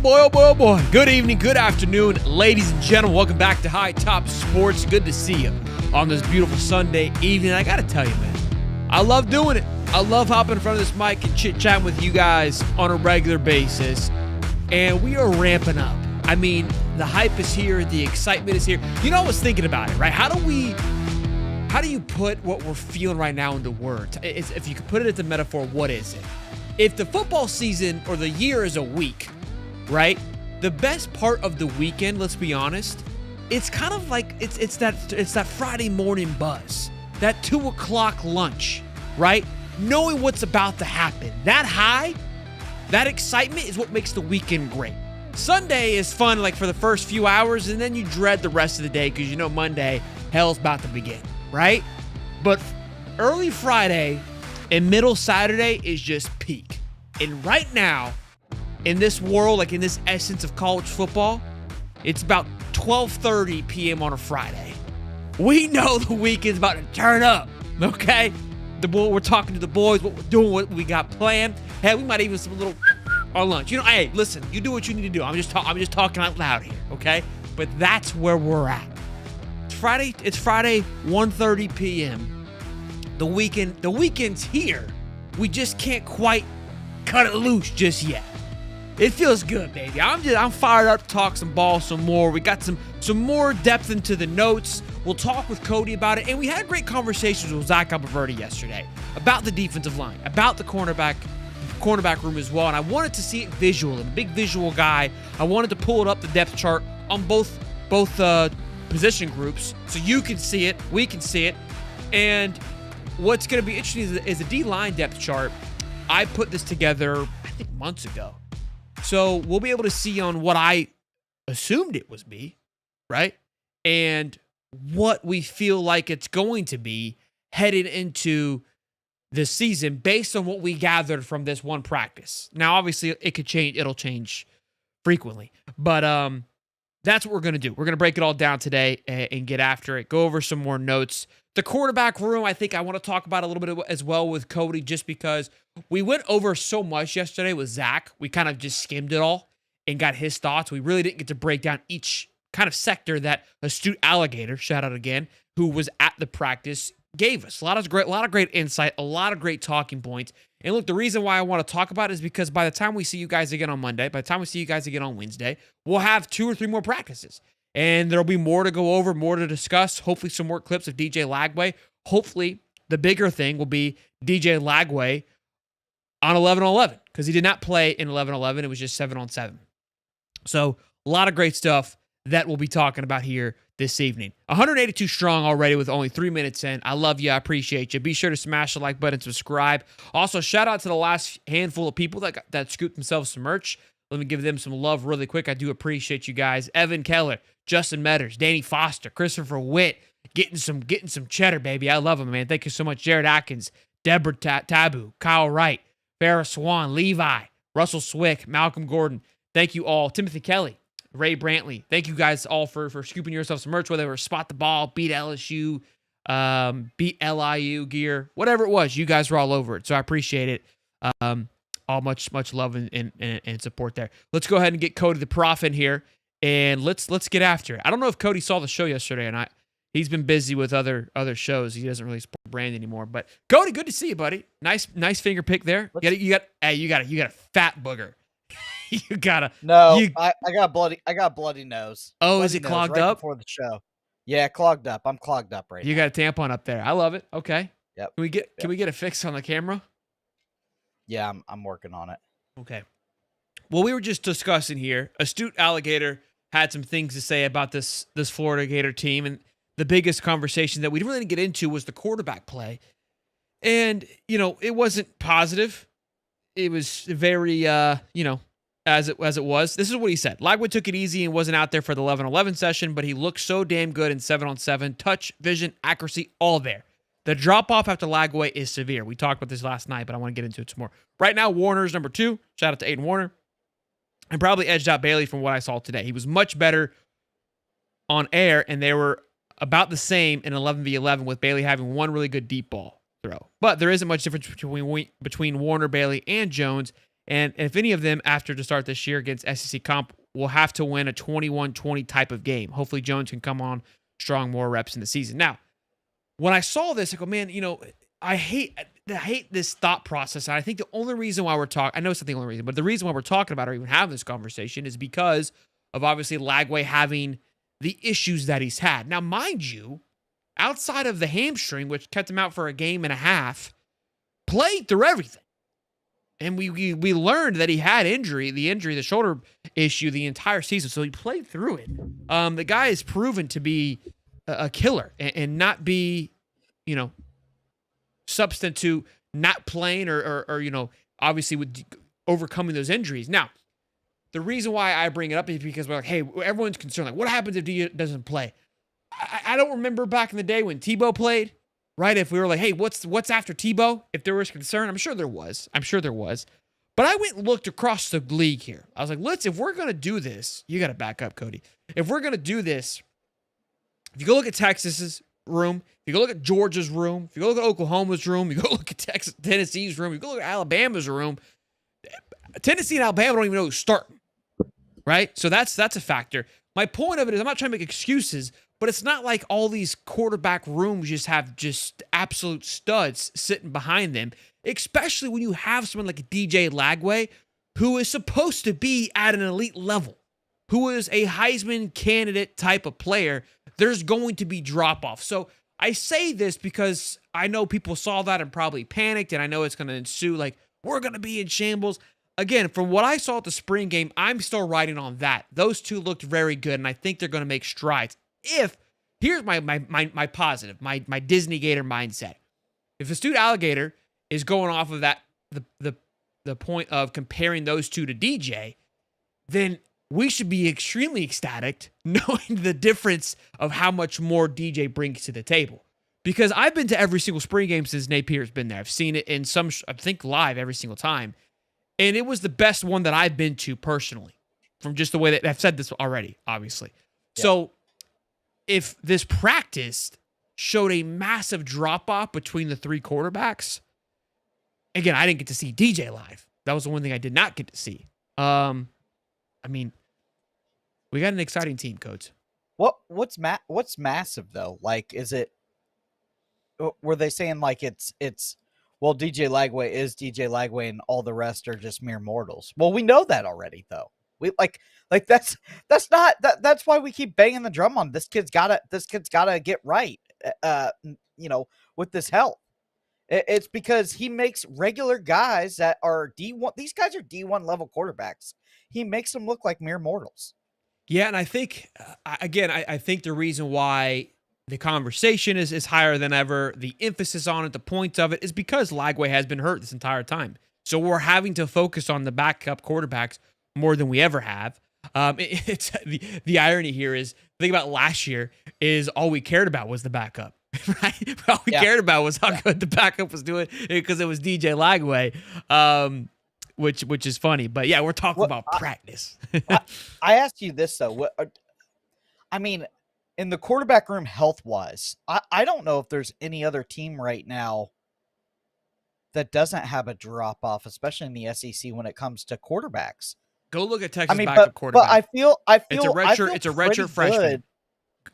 boy, oh boy, oh boy. Good evening, good afternoon, ladies and gentlemen. Welcome back to High Top Sports. Good to see you on this beautiful Sunday evening. I gotta tell you, man, I love doing it. I love hopping in front of this mic and chit-chatting with you guys on a regular basis. And we are ramping up. I mean, the hype is here, the excitement is here. You know, I was thinking about it, right? How do you put what we're feeling right now into words? If you could put it into metaphor, what is it? If the football season or the year is a week, right? The best part of the weekend, let's be honest, it's kind of like it's that Friday morning buzz, that 2 o'clock lunch, right? Knowing what's about to happen. That high, that excitement is what makes the weekend great. Sunday is fun like for the first few hours, and then you dread the rest of the day because you know Monday, hell's about to begin, right? But early Friday and middle Saturday is just peak. And right now, in this world, like in this essence of college football, it's about 12:30 p.m. on a Friday. We know the weekend's about to turn up, okay? We're talking to the boys, what we're doing, what we got planned. Hey, we might even some little on lunch. You know, hey, listen, you do what you need to do. I'm just talking out loud here, okay? But that's where we're at. It's Friday, 1:30 p.m. The weekend's here. We just can't quite cut it loose just yet. It feels good, baby. I'm fired up to talk some ball some more. We got some more depth into the notes. We'll talk with Cody about it. And we had great conversations with Zach Alberverdi yesterday about the defensive line, about the cornerback room as well. And I wanted to see it visual. I'm a big visual guy. I wanted to pull it up the depth chart on both position groups so you can see it, we can see it. And what's going to be interesting is the D-line depth chart. I put this together, I think, months ago. So we'll be able to see on what I assumed it was be, right? And what we feel like it's going to be headed into this season based on what we gathered from this one practice. Now, obviously, it could change. It'll change frequently. But that's what we're going to do. We're going to break it all down today and get after it, go over some more notes. The quarterback room, I think I want to talk about a little bit as well with Cody, just because we went over so much yesterday with Zach. We kind of just skimmed it all and got his thoughts. We really didn't get to break down each kind of sector that Astute Alligator, shout out again, who was at the practice, gave us. A lot of great insight, a lot of great talking points. And look, the reason why I want to talk about it is because by the time we see you guys again on Monday, by the time we see you guys again on Wednesday, we'll have 2 or 3 more practices. And there'll be more to go over, more to discuss, hopefully some more clips of DJ Lagway. Hopefully, the bigger thing will be DJ Lagway on 11-on-11, because he did not play in 11-on-11. It was just 7-on-7. So, a lot of great stuff that we'll be talking about here this evening. 182 strong already with only 3 minutes in. I love you. I appreciate you. Be sure to smash the like button, subscribe. Also, shout out to the last handful of people that scooped themselves some merch. Let me give them some love really quick. I do appreciate you guys. Evan Keller, Justin Metters, Danny Foster, Christopher Witt, getting some cheddar, baby. I love them, man. Thank you so much. Jared Atkins, Deborah Tabu, Kyle Wright, Farrah Swan, Levi, Russell Swick, Malcolm Gordon. Thank you all. Timothy Kelly, Ray Brantley. Thank you guys all for scooping yourself some merch, whether it was Spot the Ball, Beat LSU, Beat LIU gear, whatever it was. You guys were all over it, so I appreciate it. All much love and support there. Let's go ahead and get Cody the Prof in here, and let's get after it. I don't know if Cody saw the show yesterday or not. He's been busy with other shows. He doesn't really support Brand anymore. But Cody, good to see you, buddy. Nice finger pick there. You got a fat booger. You got a no. I got bloody nose. Oh, bloody is it clogged right up before the show? Yeah, clogged up. I'm clogged up right now. You got a tampon up there. I love it. Okay. Yep. Can we get a fix on the camera? Yeah, I'm working on it. Okay. Well, we were just discussing here. Astute Alligator had some things to say about this Florida Gator team, and the biggest conversation that we really didn't get into was the quarterback play. And, it wasn't positive. It was very, as it was. This is what he said. Lagway took it easy and wasn't out there for the 11-11 session, but he looked so damn good in 7-on-7. Touch, vision, accuracy, all there. The drop-off after Lagway is severe. We talked about this last night, but I want to get into it some more. Right now, Warner's number 2. Shout out to Aiden Warner. And probably edged out Bailey from what I saw today. He was much better on air, and they were about the same in 11v11 with Bailey having one really good deep ball throw. But there isn't much difference between Warner, Bailey, and Jones, And if any of them, after to start this year against SEC Comp, will have to win a 21-20 type of game. Hopefully Jones can come on strong, more reps in the season. Now, when I saw this, I go, man, I hate this thought process. And I think the only reason why we're talking, I know it's not the only reason, but the reason why we're talking about or even having this conversation is because of obviously Lagway having the issues that he's had. Now, mind you, outside of the hamstring, which kept him out for a game and a half, played through everything. And we learned that he had the shoulder issue the entire season. So he played through it. The guy is proven to be a killer and not be, substitute not playing or obviously with overcoming those injuries. Now, the reason why I bring it up is because we're like, hey, everyone's concerned. Like, what happens if DJ doesn't play? I don't remember back in the day when Tebow played, right? If we were like, hey, what's after Tebow? If there was concern, I'm sure there was. But I went and looked across the league here. I was like, if we're going to do this, you got to back up, Cody. If we're going to do this, if you go look at Texas's room, if you go look at Georgia's room, if you go look at Oklahoma's room, you go look at Tennessee's room, you go look at Alabama's room, Tennessee and Alabama don't even know who's starting, right? So that's a factor. My point of it is I'm not trying to make excuses, but it's not like all these quarterback rooms just have just absolute studs sitting behind them, especially when you have someone like DJ Lagway, who is supposed to be at an elite level, who is a Heisman candidate type of player. There's going to be drop-off. So I say this because I know people saw that and probably panicked, and I know it's going to ensue, like, we're going to be in shambles. Again, from what I saw at the spring game, I'm still riding on that. Those two looked very good, and I think they're going to make strides. Here's my positive, my Disney Gator mindset. If Astute Alligator is going off of that, the point of comparing those two to DJ, then we should be extremely ecstatic knowing the difference of how much more DJ brings to the table. Because I've been to every single spring game since Napier's been there. I've seen it in I think live every single time. And it was the best one that I've been to personally, from just the way that I've said this already, obviously. Yeah. So if this practice showed a massive drop-off between the three quarterbacks, again, I didn't get to see DJ live. That was the one thing I did not get to see. We got an exciting team, Coach. What's massive though? Like, is it? Were they saying like it's? Well, DJ Lagway is DJ Lagway, and all the rest are just mere mortals. Well, we know that already, though. We like that's why we keep banging the drum on this kid's gotta get right. With this health, it's because he makes regular guys that are D1. These guys are D1 level quarterbacks. He makes them look like mere mortals. Yeah, and I think I think the reason why the conversation is higher than ever, the emphasis on it, the point of it, is because Lagway has been hurt this entire time. So we're having to focus on the backup quarterbacks more than we ever have. It's the irony here is, think about last year, is all we cared about was the backup, right? All we cared about was how good the backup was doing because it was DJ Lagway, which is funny. But yeah, we're talking about practice. I asked you this though. In the quarterback room, health-wise, I don't know if there's any other team right now that doesn't have a drop-off, especially in the SEC when it comes to quarterbacks. Go look at Texas backup quarterback. But I feel it's a redshirt freshman.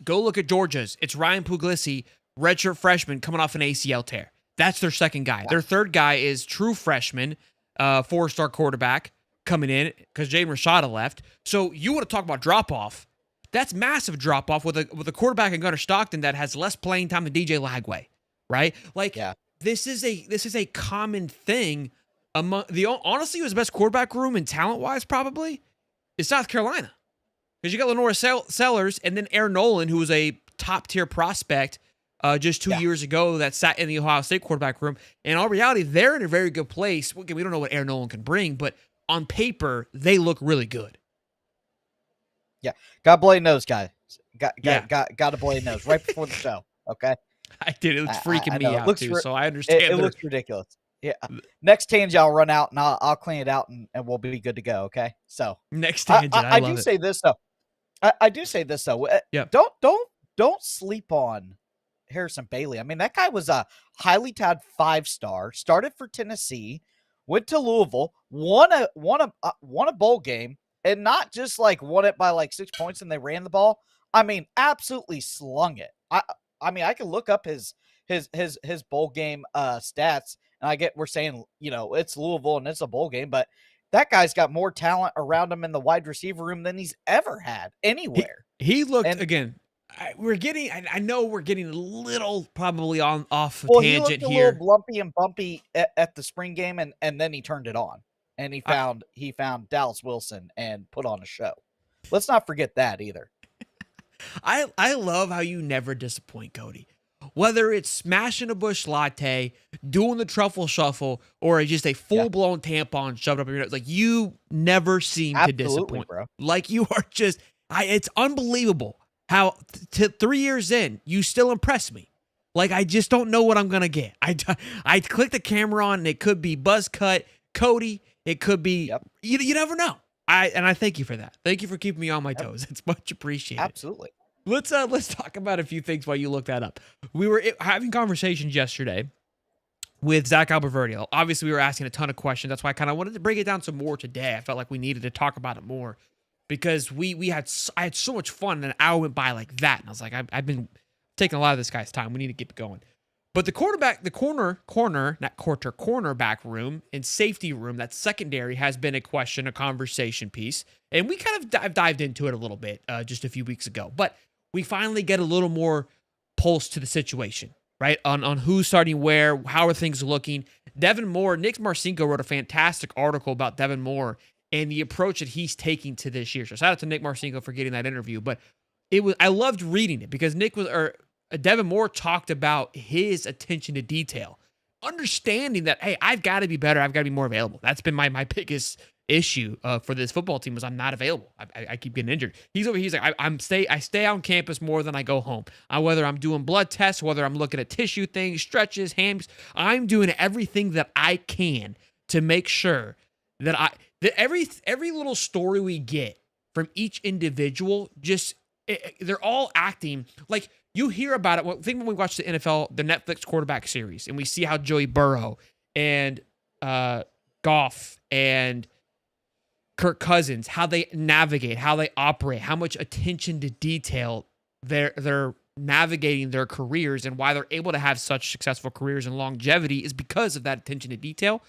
Go look at Georgia's. It's Ryan Puglisi, redshirt freshman coming off an ACL tear. That's their second guy. Their third guy is true freshman, 4-star quarterback coming in because Jaden Rashada left. So you want to talk about drop-off. That's massive drop-off with a quarterback in Gunnar Stockton that has less playing time than DJ Lagway, right? This is a common thing among honestly, who's the best quarterback room and talent-wise probably is South Carolina. Because you got Lenora Sellers and then Aaron Nolan, who was a top-tier prospect just 2 years ago that sat in the Ohio State quarterback room. In all reality, they're in a very good place. We don't know what Aaron Nolan can bring, but on paper, they look really good. Yeah, got bloody nose, guys. Got a bloody nose right before the show. Okay, I did. It was freaking me out too. So I understand. It looks ridiculous. Yeah. Next tangent, I'll run out and I'll clean it out and we'll be good to go. Okay. So next tangent, I do say this though. I do say this though. Yeah. Don't sleep on Harrison Bailey. I mean, that guy was a highly touted 5-star. Started for Tennessee. went to Louisville, won a bowl game, and not just like won it by like 6 points and they ran the ball. I mean, absolutely slung it. I mean, I can look up his bowl game stats, and I get we're saying, it's Louisville and it's a bowl game, but that guy's got more talent around him in the wide receiver room than he's ever had anywhere. He looked And again. I know we're getting a little probably off a well, he tangent looked a here. little lumpy and bumpy at the spring game, and then he turned it on, and he found Dallas Wilson and put on a show. Let's not forget that either. I love how you never disappoint, Cody. Whether it's smashing a bush latte, doing the truffle shuffle, or just a full-blown tampon shoved up your nose, like you never seem to disappoint. Bro. Like you are just, it's unbelievable how 3 years in, you still impress me. Like I just don't know what I'm gonna get. I click the camera on, and it could be buzz cut, Cody. It could be you never know. I thank you for that. Thank you for keeping me on my toes. It's much appreciated. Absolutely. Let's talk about a few things while you look that up. We were having conversations yesterday with Zach Alberverdi. Obviously, we were asking a ton of questions. That's why I kind of wanted to break it down some more today. I felt like we needed to talk about it more because I had so much fun, and an hour went by like that, and I was like, I've been taking a lot of this guy's time. We need to get going. But the cornerback room and safety room, that secondary, has been a question, a conversation piece. And we kind of dived into it a little bit just a few weeks ago. But we finally get a little more pulse to the situation, right? On who's starting where, how are things looking. Devin Moore, Nick Marcinko wrote a fantastic article about Devin Moore and the approach that he's taking to this year. So shout out to Nick Marcinko for getting that interview. But I loved reading it because Devin Moore talked about his attention to detail, understanding that, hey, I've got to be better. I've got to be more available. That's been my biggest issue for this football team was I'm not available. I keep getting injured. He's like, I stay on campus more than I go home. Whether I'm doing blood tests, whether I'm looking at tissue things, stretches, hams, I'm doing everything that I can to make sure that every little story we get from each individual, they're all acting like. You hear about it. Think when we watch the NFL, the Netflix quarterback series, and we see how Joey Burrow and Goff and Kirk Cousins, how they navigate, how they operate, how much attention to detail they're navigating their careers, and why they're able to have such successful careers and longevity is because of that attention to detail.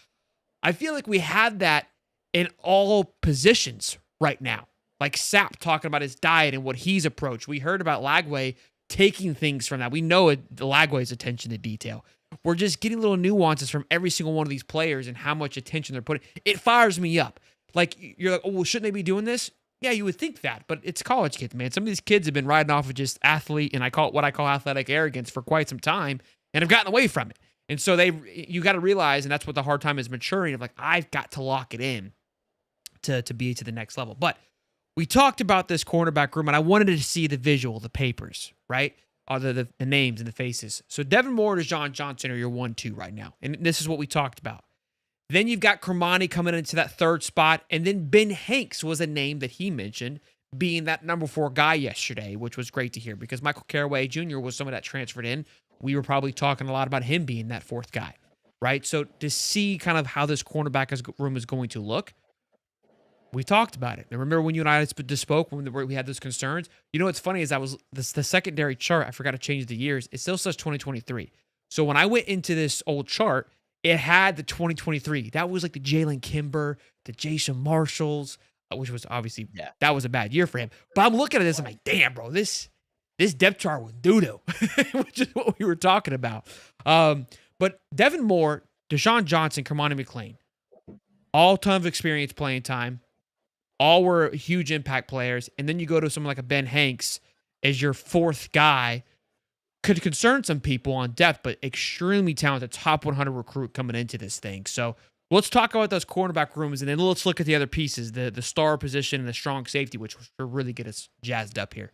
I feel like we have that in all positions right now. Like Sapp talking about his diet and what he's approached. We heard about Lagway taking things from that. We know Lagway's attention to detail. We're just getting little nuances from every single one of these players and how much attention they're putting. It fires me up. Like, you're like, oh, well, shouldn't they be doing this? Yeah, you would think that, but it's college kids, man. Some of these kids have been riding off of just athlete, and I call athletic arrogance for quite some time, and have gotten away from it. And so you got to realize, and that's what the hard time is maturing, of like, I've got to lock it in to be to the next level. But we talked about this cornerback room, and I wanted to see the visual, the papers, right? The names and the faces. So Devin Moore and John Johnson are your 1-2 right now. And this is what we talked about. Then you've got Kermani coming into that third spot. And then Ben Hanks was a name that he mentioned being that number 4 guy yesterday, which was great to hear because Michael Caraway Jr. was someone that transferred in. We were probably talking a lot about him being that 4th guy, right? So to see kind of how this cornerback room is going to look, we talked about it. And remember when you and I spoke when we had those concerns? You know what's funny is the secondary chart, I forgot to change the years. It still says 2023. So when I went into this old chart, it had the 2023. That was like the Jalen Kimber, the Jason Marshalls, which was obviously, that was a bad year for him. But I'm looking at this, I'm like, damn, bro, this depth chart was doo-doo, which is what we were talking about. But Devin Moore, Deshaun Johnson, Kermani McLean, all ton of experience playing time. All were huge impact players. And then you go to someone like a Ben Hanks as your 4th guy. Could concern some people on depth, but extremely talented, top 100 recruit coming into this thing. So let's talk about those cornerback rooms, and then let's look at the other pieces, the star position and the strong safety, which will really get us jazzed up here.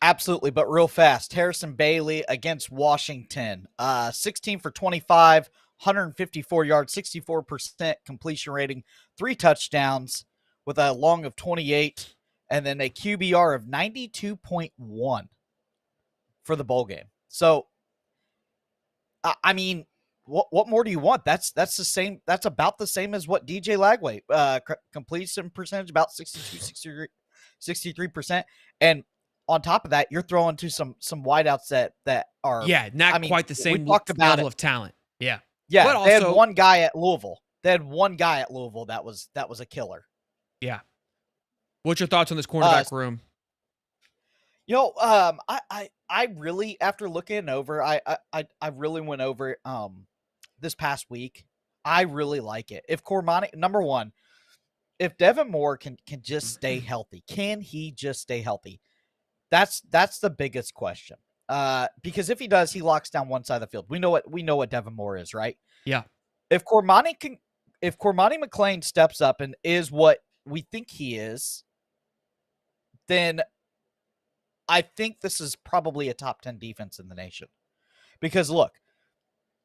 Absolutely, but real fast. Harrison Bailey against Washington. 16 for 25, 154 yards, 64% completion rating, 3 touchdowns, with a long of 28, and then a QBR of 92.1 for the bowl game. So, I mean, what more do you want? That's the same. That's about the same as what DJ Lagway completion percentage, about 63%. And on top of that, you're throwing to some wideouts that are, Yeah, I not mean, quite the we same talked about level it. of talent. Yeah. Yeah, But they had also, one guy at Louisville. That was a killer. yeah. What's your thoughts on this cornerback room? I really, after looking over, I really went over this past week. I really like it. If Cormani, number one, if Devin Moore can just stay healthy, can he just stay healthy? That's the biggest question. Because if he does, he locks down one side of the field. We know what Devin Moore is, right? Yeah. If Cormani McClain steps up and is what we think he is, then I think this is probably a top 10 defense in the nation. Because look,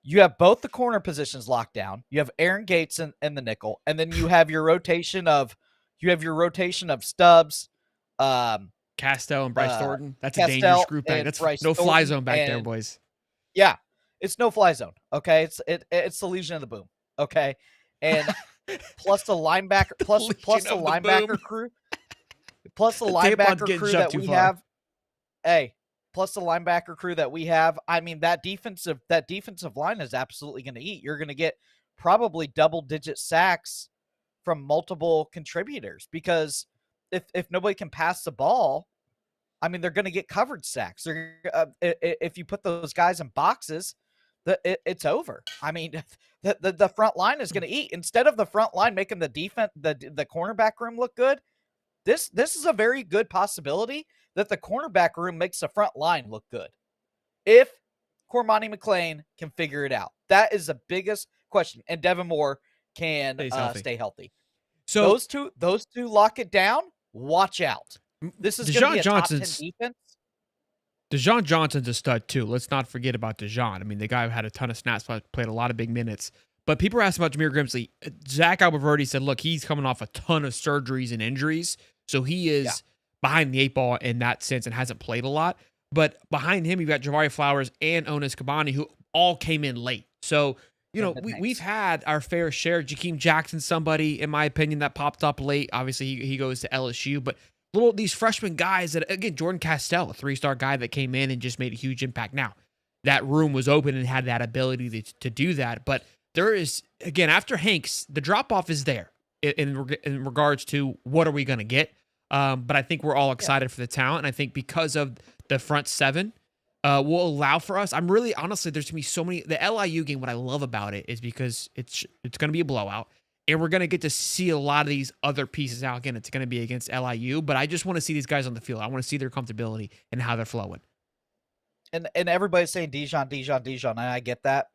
you have both the corner positions locked down. You have Aaron Gates in the nickel, and then you have your rotation of Stubbs, Castell and Bryce Thornton. That's a dangerous Castell group back. and That's Bryce no fly Thornton zone back there, boys. Yeah, it's no fly zone. Okay, it's the Legion of the Boom. Okay, and plus the linebacker, plus the linebacker crew, plus the linebacker crew that we have. Hey, plus the linebacker crew that we have. I mean, that defensive line is absolutely going to eat. You're going to get probably double-digit sacks from multiple contributors because if nobody can pass the ball, I mean, they're going to get covered sacks. If you put those guys in boxes, it's over. I mean, the front line is going to eat. Instead of the front line making the defense, the cornerback room look good, this is a very good possibility that the cornerback room makes the front line look good. If Cormani McClain can figure it out, that is the biggest question. And Devin Moore can stay healthy. So those two lock it down. Watch out. This is going to be a top 10 defense. Dejon Johnson's a stud too. Let's not forget about Dejon. I mean, the guy had a ton of snaps, played a lot of big minutes. But people are asking about Jameer Grimsley. Zach Alberverdi said, look, he's coming off a ton of surgeries and injuries. So he is behind the 8 ball in that sense and hasn't played a lot. But behind him, you've got Javari Flowers and Onis Kabani, who all came in late. So, we've had our fair share. Jakeem Jackson, somebody, in my opinion, that popped up late. Obviously, he goes to LSU. But these freshman guys that, again, Jordan Castell, a 3-star guy that came in and just made a huge impact. Now, that room was open and had that ability to do that. But there is, again, after Hanks, the drop-off is there in regards to what are we going to get. But I think we're all excited for the talent. And I think because of the front seven will allow for us. I'm really, honestly, there's going to be so many. The LIU game, what I love about it is because it's going to be a blowout. And we're going to get to see a lot of these other pieces out. Again, it's going to be against LIU. But I just want to see these guys on the field. I want to see their comfortability and how they're flowing. And everybody's saying Dejon, and I get that.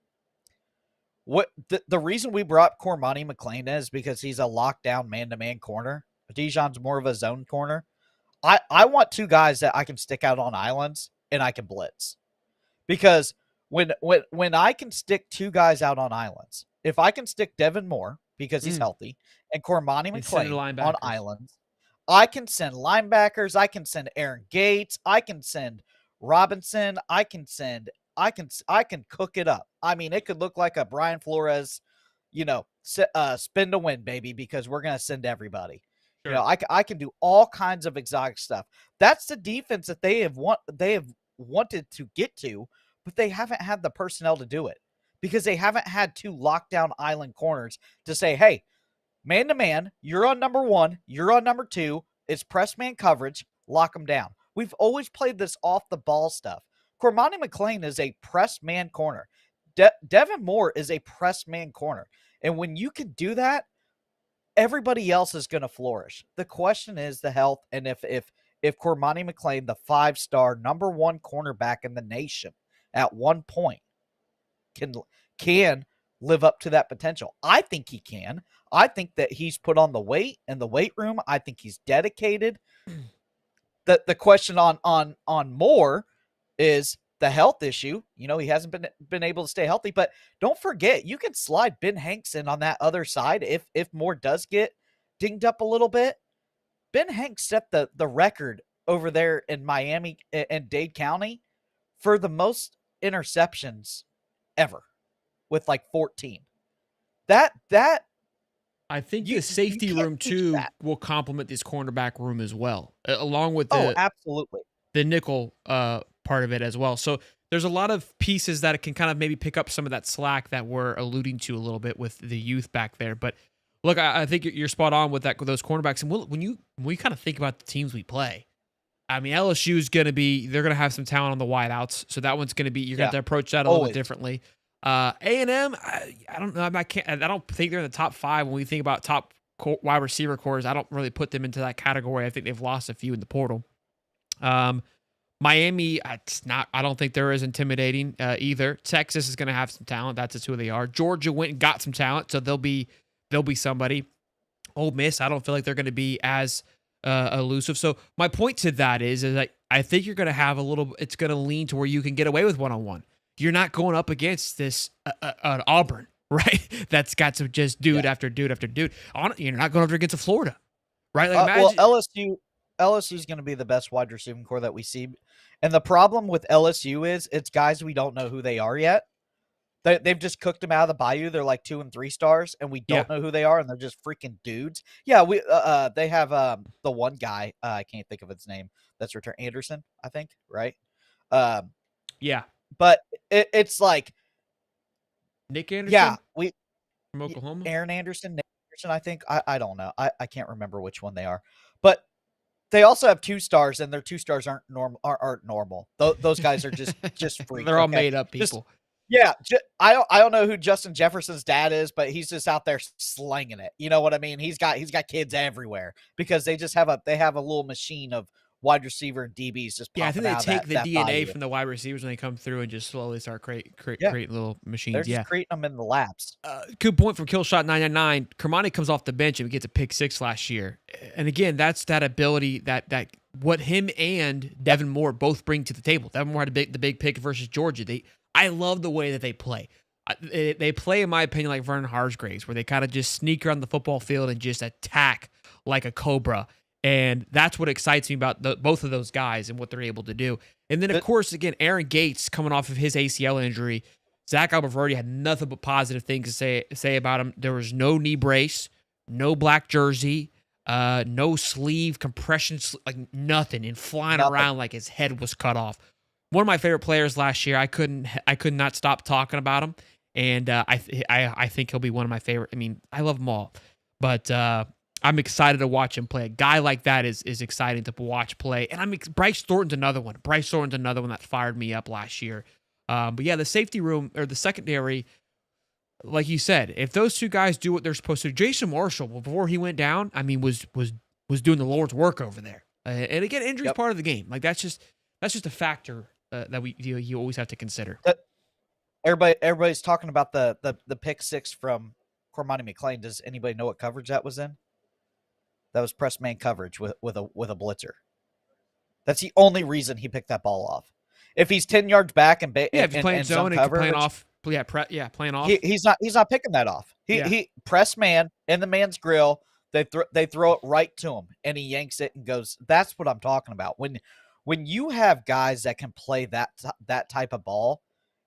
What the reason we brought Cormani McClain is because he's a lockdown man-to-man corner. Dejon's more of a zone corner. I want two guys that I can stick out on islands and I can blitz. Because when I can stick two guys out on islands, if I can stick Devin Moore because he's healthy and Cormani McClain on islands, I can send linebackers, I can send Aaron Gates, I can send Robinson, I can cook it up. I mean, it could look like a Brian Flores, spin to win, baby, because we're going to send everybody. Sure. I can do all kinds of exotic stuff. That's the defense that they have wanted to get to, but they haven't had the personnel to do it because they haven't had two lockdown island corners to say, hey, man to man, you're on number one, you're on number two, it's press man coverage, lock them down. We've always played this off the ball stuff. Cormani McClain is a press man corner. Devin Moore is a press man corner. And when you can do that, everybody else is going to flourish. The question is the health, and if Cormani McClain, the 5-star number one cornerback in the nation, at one point can live up to that potential. I think he can. I think that he's put on the weight in the weight room. I think he's dedicated. The question on Moore is the health issue. He hasn't been able to stay healthy, but don't forget, you can slide Ben Hanks in on that other side if Moore does get dinged up a little bit. Ben Hanks set the record over there in Miami and Dade County for the most interceptions ever. with like 14. That I think You- the you safety can't room teach too that. will complement this cornerback room as well, along with Oh, absolutely. the nickel part of it as well. So there's a lot of pieces that it can kind of maybe pick up some of that slack that we're alluding to a little bit with the youth back there. But look, I think you're spot on with those cornerbacks. And when we kind of think about the teams we play, I mean, LSU is going to be, they're going to have some talent on the wideouts. So that one's going to be, you're going to have to approach that a little bit Always. differently. A&M, I don't know. I don't think they're in the top 5 when we think about top wide receiver cores. I don't really put them into that category. I think they've lost a few in the portal. Miami, it's not. I don't think they're as intimidating either. Texas is going to have some talent. That's just who they are. Georgia went and got some talent, so they'll be somebody. Ole Miss, I don't feel like they're going to be as elusive. So my point to that is that I think you're going to have a little. It's going to lean to where you can get away with one-on-one. You're not going up against this an Auburn, right? That's got some just dude after dude after dude. You're not going up against a Florida, right? Like Well, LSU is going to be the best wide receiving core that we see, and the problem with LSU is it's guys we don't know who they are yet. They've just cooked them out of the bayou. They're like 2 and 3 stars, and we don't know who they are, and they're just freaking dudes. Yeah, they have the one guy I can't think of his name that's returned, Anderson, I think, right? Yeah, but it's like Nick Anderson. Yeah, from Oklahoma. Aaron Anderson, Nick Anderson. I think I don't know. I can't remember which one they are, but they also have 2 stars, and their 2 stars aren't normal. Those guys are just freaks. They're all made up people. I don't know who Justin Jefferson's dad is, but he's just out there slinging it. You know what I mean? He's got kids everywhere because they just have a little machine of wide receiver and DBs just popping I think they out take that the DNA value. from the wide receivers when they come through and just slowly start creating little machines. They're just creating them in the laps. Good point from Killshot 999. Kermani comes off the bench and gets a pick 6 last year, and again, that's that ability that what him and Devin Moore both bring to the table. Devin Moore had the big pick versus Georgia. I love the way that they play. They play, in my opinion, like Vernon Hargreaves, where they kind of just sneak around the football field and just attack like a cobra. And that's what excites me about both of those guys and what they're able to do. And then, of course, again, Aaron Gates coming off of his ACL injury. Zach Alberverdi had nothing but positive things to say about him. There was no knee brace, no black jersey, no sleeve, compression, like nothing, and flying around like his head was cut off. One of my favorite players last year. I could not stop talking about him, and I think he'll be one of my favorite. I mean, I love them all, but I'm excited to watch him play. A guy like that is exciting to watch play. And Bryce Thornton's another one. Bryce Thornton's another one that fired me up last year. But yeah, the safety room or the secondary, like you said, if those 2 guys do what they're supposed to, Jason Marshall, before he went down, I mean, was doing the Lord's work over there. And again, injury is part of the game. Like that's just a factor that you always have to consider. Everybody's talking about the pick 6 from Cormani McClain. Does anybody know what coverage that was in? That was press man coverage with a blitzer. That's the only reason he picked that ball off. If he's 10 yards back and if he's playing zone and playing off, playing off. He's not picking that off. He press man in the man's grill. They throw it right to him, and he yanks it and goes. That's what I'm talking about. When you have guys that can play that type of ball,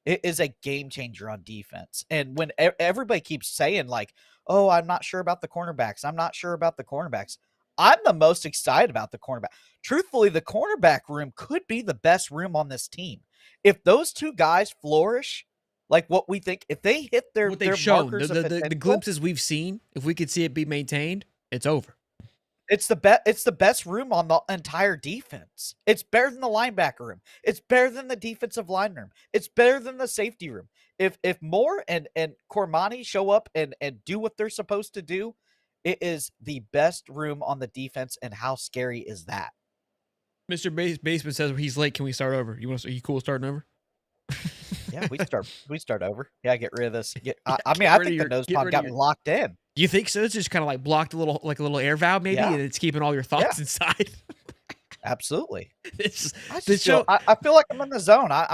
it is a game changer on defense. And when everybody keeps saying like, oh, I'm not sure about the cornerbacks. I'm not sure about the cornerbacks. I'm the most excited about the cornerback. Truthfully, the cornerback room could be the best room on this team. If those 2 guys flourish, like what we think, if they hit their shown, markers the glimpses we've seen, if we could see it be maintained, it's over. It's the best room on the entire defense. It's better than the linebacker room. It's better than the defensive line room. It's better than the safety room. If Moore and Cormani show up and do what they're supposed to do, it is the best room on the defense. And how scary is that? Mr. Baseman says he's late. Can we start over? Are you cool starting over? Yeah, we start over. Yeah, get rid of this. I think the nose pump got me locked in. You think so? It's just kind of like blocked a little air valve maybe, and it's keeping all your thoughts inside. Absolutely. I feel like I'm in the zone. I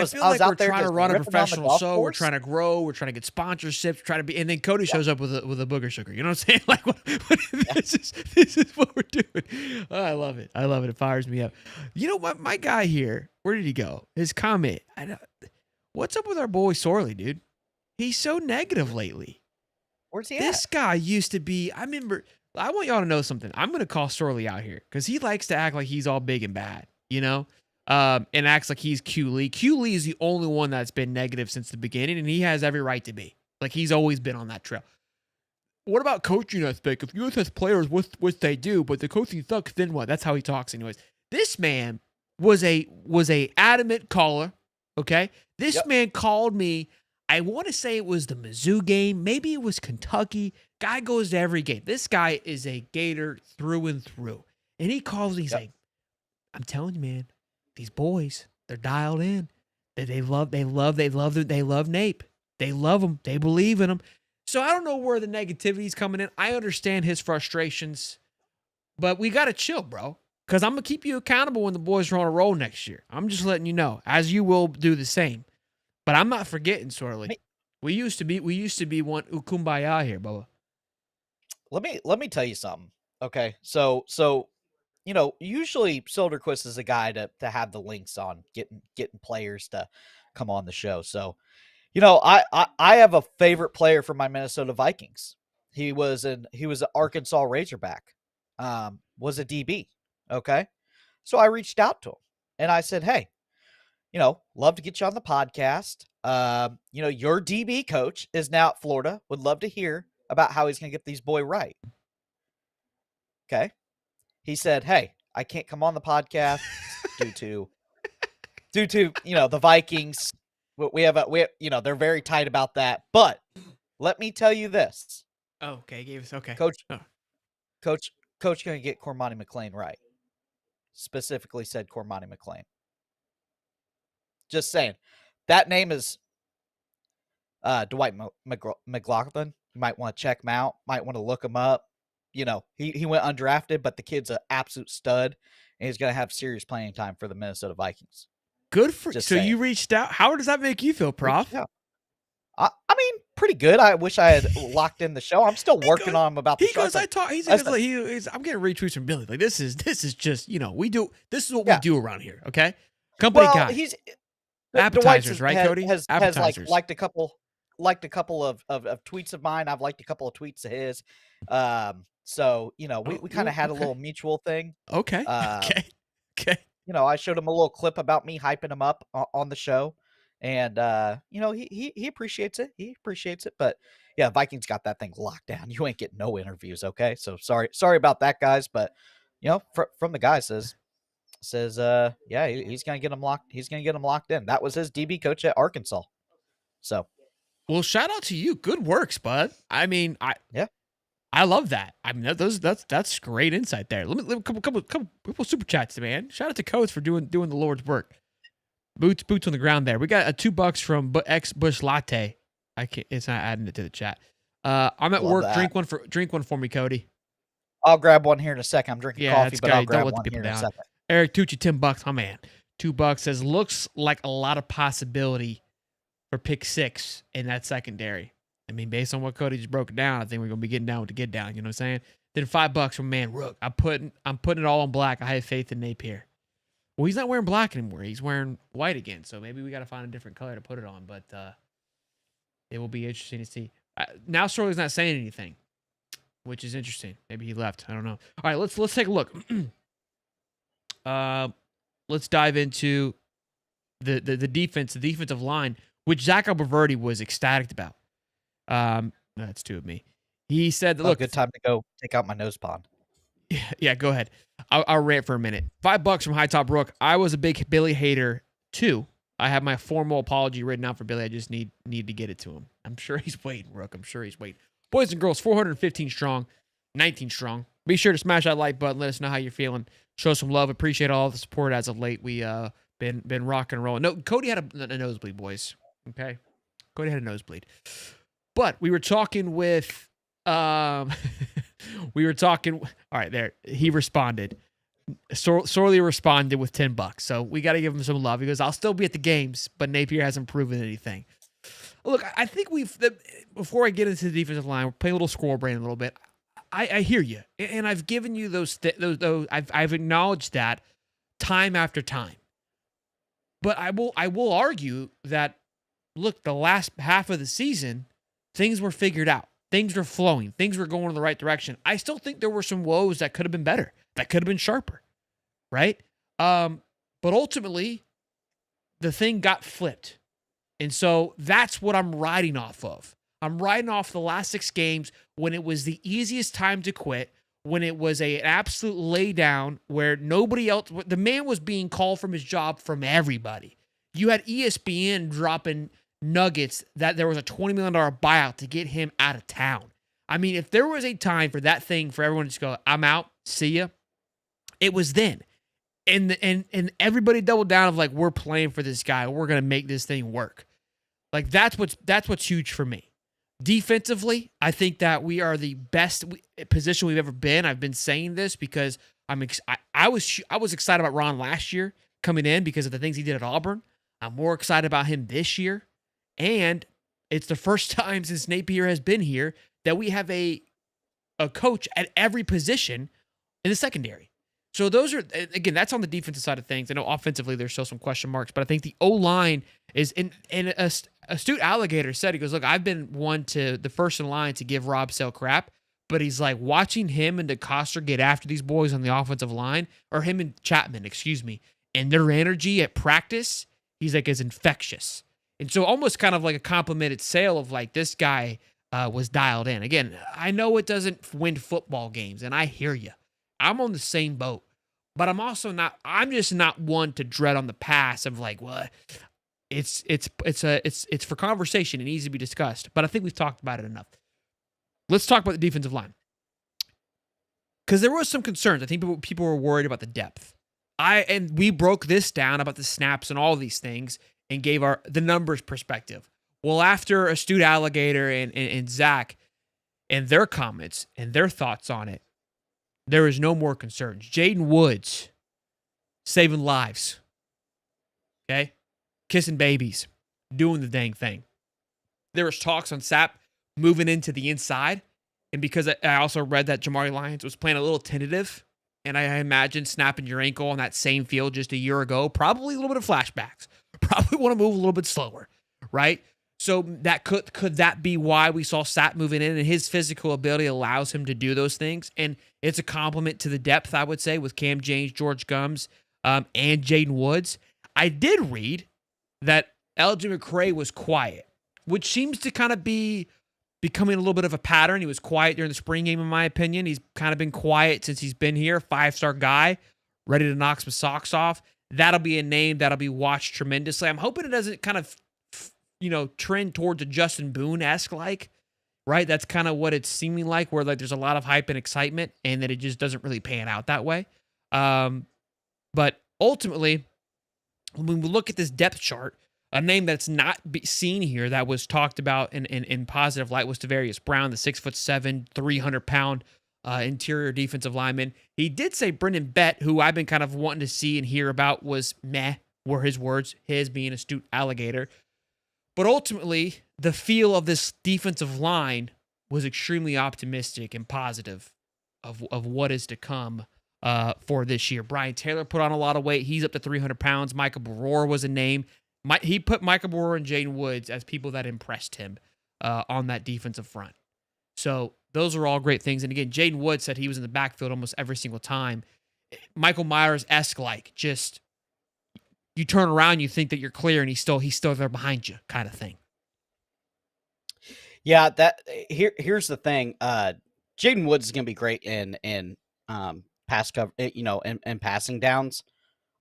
feel like out we're there trying to just run a ripping on the professional golf show. We're course. trying to grow. We're trying to get sponsorships. Trying to be, and then Cody shows up with a booger sugar. You know what I'm saying? Like, this is what we're doing. Oh, I love it. It fires me up. You know what? My guy here, where did he go? His comment. What's up with our boy Sorley, dude? He's so negative lately. Where's he This at? guy used to be, I want y'all to know something. I'm going to call Sorley out here because he likes to act like he's all big and bad, and acts like he's Q Lee. Q Lee is the only one that's been negative since the beginning, and he has every right to be. Like, he's always been on that trail. What about coaching aspect? If US has players, what they do, but the coaching sucks, then what? That's how he talks anyways. This man was a adamant caller, okay? This man called me, I want to say it was the Mizzou game. Maybe it was Kentucky. Guy goes to every game. This guy is a Gator through and through. And he calls me, he's like, I'm telling you, man, these boys, they're dialed in. They love Nape. They love him. They believe in him. So I don't know where the negativity's coming in. I understand his frustrations, but we got to chill, bro. Because I'm going to keep you accountable when the boys are on a roll next year. I'm just letting you know, as you will do the same. But I'm not forgetting, Sorley. We used to be one kumbaya here, Bubba. Let me tell you something. Okay. So usually Silderquist is a guy to have the links on getting players to come on the show. So, I have a favorite player from my Minnesota Vikings. He was an Arkansas Razorback. Was a DB. Okay. So I reached out to him and I said, hey, love to get you on the podcast. Your DB coach is now at Florida. Would love to hear about how he's going to get these boys right. Okay. He said, hey, I can't come on the podcast due to, the Vikings. They're very tight about that. But let me tell you this. Oh, okay. Gave us, okay. Coach going to get Cormani McClain right. Specifically said Cormani McClain. Just saying. That name is Dwight McLaughlin. You might want to check him out. Might want to look him up. He went undrafted, but the kid's an absolute stud, and he's going to have serious playing time for the Minnesota Vikings. Good for you. So you reached out. How does that make you feel, Prof? I mean, pretty good. I wish I had locked in the show. I'm still working on him about the show. I'm getting retweets from Billy. Like, this is just, this is what we do around here, okay? Company guy. He's appetizers, right, Cody? Has appetizers. liked a couple of tweets of mine. I've liked a couple of tweets of his. So, we kind of had a little mutual thing. Okay. Okay. I showed him a little clip about me hyping him up on the show. And, he appreciates it. He appreciates it. But, yeah, Vikings got that thing locked down. You ain't getting no interviews, okay? So, sorry about that, guys. But, from the guy says, he's going to get him locked. He's going to get him locked in. That was his DB coach at Arkansas. So. Well, shout out to you. Good works, bud. I mean, I love that. I mean, that's great insight there. Let me couple super chats, man. Shout out to Codes for doing the Lord's work. Boots on the ground there. We got a $2 from X Bush Latte. It's not adding it to the chat. I'm at work. That. Drink one for me, Cody. I'll grab one here in a second. I'm drinking coffee, but I'll grab one here in a second. Eric Tucci, $10. Oh man, $2 says looks like a lot of possibility for pick 6 in that secondary. I mean, based on what Cody just broke down, I think we're gonna be getting down with the get down. You know what I'm saying? Then $5 from Man Rook. I'm putting it all in black. I have faith in Napier. Well, he's not wearing black anymore. He's wearing white again. So maybe we got to find a different color to put it on. But it will be interesting to see. Now Sorley's not saying anything, which is interesting. Maybe he left. I don't know. All right, let's take a look. Let's dive into the defense, the defensive line, which Zach Alberverdi was ecstatic about. That's two of me. He said, "Look, good time to go take out my nose pond." Yeah, go ahead. I'll rant for a minute. $5 from High Top Rook. I was a big Billy hater too. I have my formal apology written out for Billy. I just need to get it to him. I'm sure he's waiting, Rook. I'm sure he's waiting. Boys and girls, 415 strong, 19 strong. Be sure to smash that like button. Let us know how you're feeling. Show some love. Appreciate all the support as of late. We been rocking and rolling. No, Cody had a nosebleed, boys. Okay, Cody had a nosebleed. But we were talking with all right, there. He responded. Sorley responded with $10. So we got to give him some love. He goes, I'll still be at the games, but Napier hasn't proven anything. Look, I think before I get into the defensive line, we're playing a little squirrel brain a little bit. I hear you. And I've given you those I've acknowledged that time after time. But I will argue that look, the last half of the season, things were figured out. Things were flowing. Things were going in the right direction. I still think there were some woes that could have been better, that could have been sharper, right? But ultimately, the thing got flipped. And so that's what I'm riding off of. I'm riding off the last 6 games when it was the easiest time to quit, when it was an absolute laydown where nobody else, the man was being called from his job from everybody. You had ESPN dropping nuggets that there was a $20 million buyout to get him out of town. I mean, if there was a time for that thing for everyone to just go, I'm out, see ya, it was then. And everybody doubled down of like, we're playing for this guy. We're going to make this thing work. Like that's what's huge for me. Defensively, I think that we are the best position we've ever been. I've been saying this because I was excited about Ron last year coming in because of the things he did at Auburn. I'm more excited about him this year. And it's the first time since Napier has been here that we have a coach at every position in the secondary. So those are, again, that's on the defensive side of things. I know offensively there's still some question marks, but I think the O-line is, and a astute alligator said, he goes, look, I've been one to the first in line to give Rob Sale crap, but he's like watching him and DeCoster get after these boys on the offensive line, or him and Chapman, and their energy at practice, he's like, is infectious. And so almost kind of like a complimented Sale of like, this guy was dialed in. Again, I know it doesn't win football games, and I hear you. I'm on the same boat, but I'm just not one to dread on the pass of like, well, it's for conversation. It needs to be discussed, but I think we've talked about it enough. Let's talk about the defensive line. Because there was some concerns. I think people were worried about the depth. And we broke this down about the snaps and all these things and gave the numbers perspective. Well, after Astute Alligator and Zach and their comments and their thoughts on it, there is no more concerns. Jaden Woods, saving lives. Okay? Kissing babies. Doing the dang thing. There was talks on Sapp moving into the inside. And because I also read that Jamari Lyons was playing a little tentative, and I imagine snapping your ankle on that same field just a year ago, probably a little bit of flashbacks. Probably want to move a little bit slower, right? So that could that be why we saw Sapp moving in, and his physical ability allows him to do those things. And it's a compliment to the depth, I would say, with Cam James, George Gums, and Jaden Woods. I did read that LJ McCray was quiet, which seems to kind of be becoming a little bit of a pattern. He was quiet during the spring game, in my opinion. He's kind of been quiet since he's been here. 5-star guy, ready to knock some socks off. That'll be a name that'll be watched tremendously. I'm hoping it doesn't kind of trend towards a Justin Boone-esque right? That's kind of what it's seeming like, where like there's a lot of hype and excitement, and that it just doesn't really pan out that way. But ultimately, when we look at this depth chart, a name that's not seen here that was talked about in positive light was Tavarius Brown, the 6'7", 300-pound interior defensive lineman. He did say Brendan Bett, who I've been kind of wanting to see and hear about, was meh, were his words, his being Astute Alligator. But ultimately, the feel of this defensive line was extremely optimistic and positive of what is to come for this year. Brian Taylor put on a lot of weight. He's up to 300 pounds. Michael Baror was a name. He put Michael Baror and Jaden Woods as people that impressed him on that defensive front. So those are all great things. And again, Jaden Woods said he was in the backfield almost every single time. Michael Myers-esque, like just you turn around, you think that you're clear, and he's still there behind you, kind of thing. Yeah, here's the thing. Jaden Woods is going to be great in pass cover, in passing downs.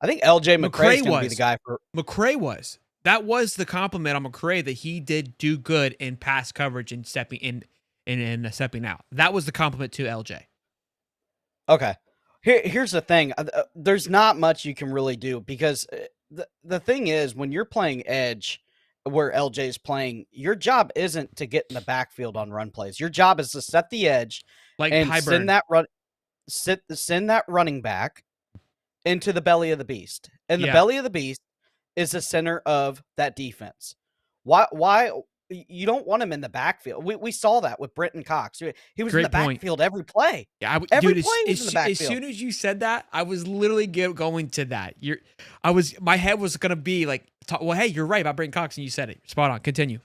I think LJ McCray is going to be the guy for McCray was. That was the compliment on McCray, that he did do good in pass coverage and stepping in and stepping out. That was the compliment to LJ. Okay. Here's the thing. There's not much you can really do, because the thing is, when you're playing edge where LJ is playing, your job isn't to get in the backfield on run plays. Your job is to set the edge and send that running back into the belly of the beast. And the belly of the beast is the center of that defense. Why you don't want him in the backfield. We saw that with Brenton Cox. He was in the Great point. backfield every play. Yeah, Every dude, play was in the backfield. as soon as you said that, I was literally going to that. My head was gonna be like, well, hey, you're right about Brenton Cox, and you said it. Spot on. Continue.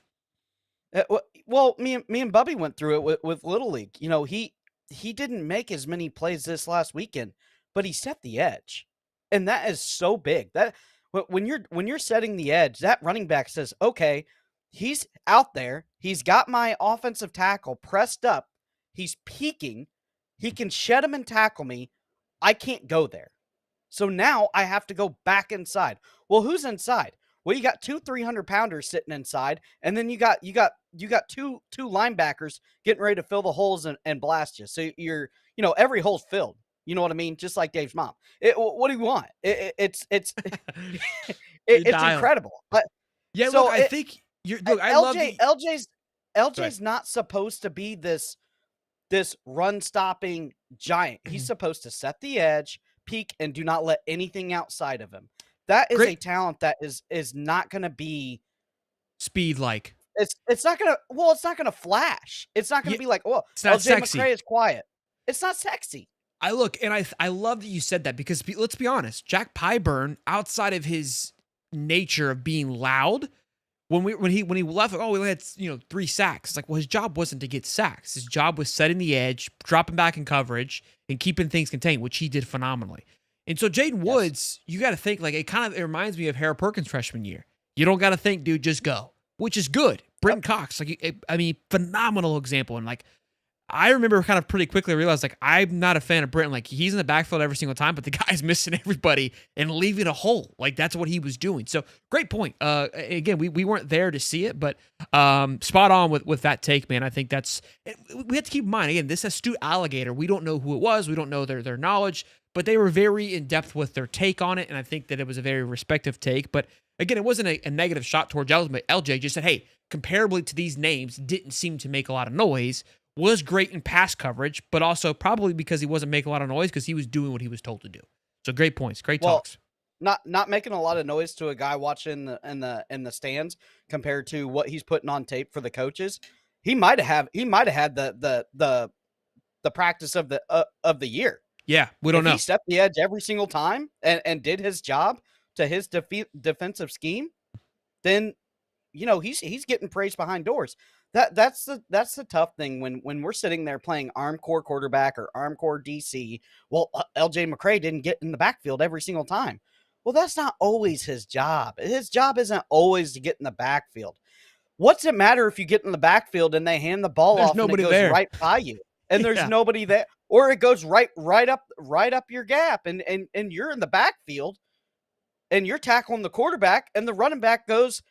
Well, me and Bubby went through it with Little League. You know, he didn't make as many plays this last weekend, but he set the edge, and that is so big. That when you're setting the edge, that running back says, okay, he's out there. He's got my offensive tackle pressed up. He's peeking. He can shed him and tackle me. I can't go there. So now I have to go back inside. Well, who's inside? Well, you got 2 300-pounders sitting inside, and then you got two linebackers getting ready to fill the holes and blast you. So every hole's filled. You know what I mean? Just like Dave's mom. What do you want? It's incredible. But yeah, so look, I think you're. Look, I love LJ's not supposed to be this run stopping giant. He's supposed to set the edge, peak, and do not let anything outside of him. That is a talent that is not going to be speed like. It's not going to flash. It's not going to be like, oh, it's not LJ sexy. McCray is quiet. It's not sexy. I love that you said that because let's be honest, Jack Pyburn, outside of his nature of being loud, when he left, like, we had 3 sacks. It's like, well, his job wasn't to get sacks. His job was setting the edge, dropping back in coverage, and keeping things contained, which he did phenomenally. And so Jaden Woods, you got to think like it reminds me of Harold Perkins' freshman year. You don't got to think, dude, just go, which is good. Brenton Cox, phenomenal example. And like, I remember kind of pretty quickly realized like I'm not a fan of Brenton. Like he's in the backfield every single time, but the guy's missing everybody and leaving a hole. Like that's what he was doing. So great point. Again, we weren't there to see it, but spot on with that take, man. I think we have to keep in mind again. This astute alligator. We don't know who it was. We don't know their knowledge. But they were very in-depth with their take on it, and I think that it was a very respective take. But again, it wasn't a negative shot towards LJ. Just said, hey, comparably to these names, didn't seem to make a lot of noise, was great in pass coverage, but also probably because he wasn't making a lot of noise because he was doing what he was told to do. So great points, great talks. Not making a lot of noise to a guy watching in the stands compared to what he's putting on tape for the coaches. He might have had the practice of the year. Yeah, we don't know. He stepped the edge every single time and did his job to his defensive scheme, then he's getting praised behind doors. That's the tough thing when we're sitting there playing arm core quarterback or arm core DC. Well, LJ McCray didn't get in the backfield every single time. Well, that's not always his job. His job isn't always to get in the backfield. What's it matter if you get in the backfield and they hand the ball off and it goes right by you and there's nobody there? Or it goes right up your gap, and you're in the backfield, and you're tackling the quarterback, and the running back goes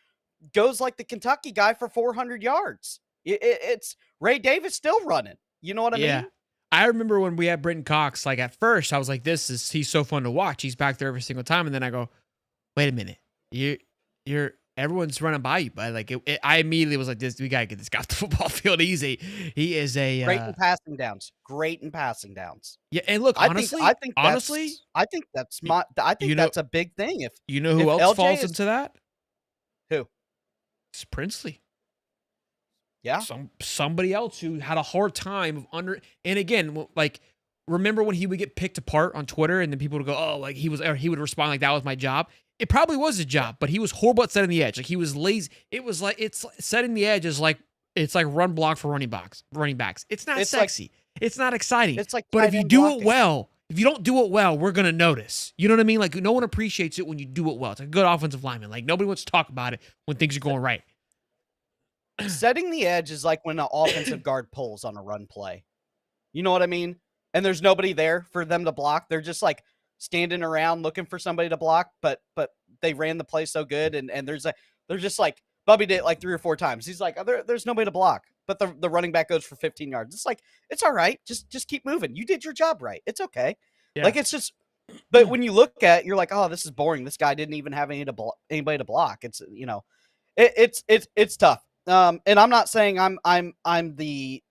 like the Kentucky guy for 400 yards. It's Ray Davis still running. You know what I mean? I remember when we had Brenton Cox. Like at first, I was like, he's so fun to watch. He's back there every single time, and then I go, wait a minute, everyone's running by you, but like I immediately was like, we gotta get this guy off the football field. He is a great in passing downs. Yeah, and look, honestly, I think that's that's a big thing. If you know who else falls into that, who? It's Princely. Yeah, somebody else who had a hard time of and again, like remember when he would get picked apart on Twitter, and then people would go, oh, like he would respond like that was my job. It probably was a job, but he was horrible at setting the edge. Like he was lazy. It was like setting the edge is like it's like run block for running backs. It's not sexy. It's not exciting. It's like, but if you do it well, if you don't do it well, we're gonna notice. You know what I mean? Like no one appreciates it when you do it well. It's like a good offensive lineman. Like nobody wants to talk about it when things are going right. Setting the edge is like when an offensive guard pulls on a run play. You know what I mean? And there's nobody there for them to block. They're just like standing around looking for somebody to block, but they ran the play so good, and they're just like Bubby did it like 3 or 4 times. He's like, there's nobody to block, but the running back goes for 15 yards. It's like, it's all right. Just keep moving. You did your job right. It's okay. Yeah. Like it's just, but when you look at it, you're like, oh, this is boring. This guy didn't even have anybody to block. It's it's tough. And I'm not saying I'm the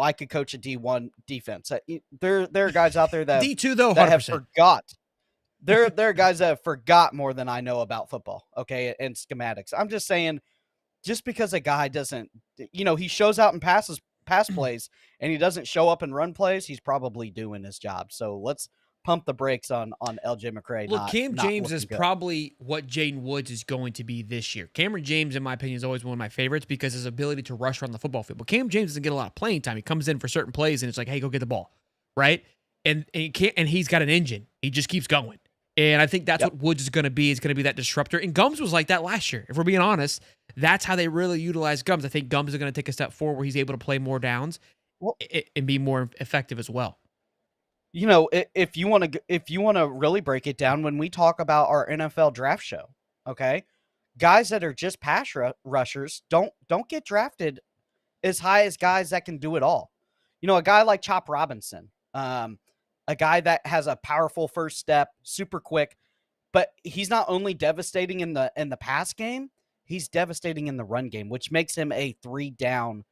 I could coach a D1 defense. There are guys out there that D2 though 100%. That have forgot. There are guys that have forgot more than I know about football. Okay, and schematics. I'm just saying, just because a guy doesn't, he shows out and pass plays, and he doesn't show up and run plays, he's probably doing his job. So let's pump the brakes on LJ McCray. Look, Cam not James is looking good. probably what Jaden Woods is going to be this year. Cameron James, in my opinion, is always one of my favorites because his ability to rush around the football field. But Cam James doesn't get a lot of playing time. He comes in for certain plays, and it's like, hey, go get the ball, right? And he's got an engine. He just keeps going. And I think that's what Woods is going to be. Is going to be that disruptor. And Gums was like that last year. If we're being honest, that's how they really utilize Gums. I think Gums is going to take a step forward where he's able to play more downs and be more effective as well. If you want to really break it down, when we talk about our NFL draft show, okay, guys that are just pass rushers don't get drafted as high as guys that can do it all. A guy like Chop Robinson, a guy that has a powerful first step, super quick, but he's not only devastating in the pass game, he's devastating in the run game, which makes him a 3-down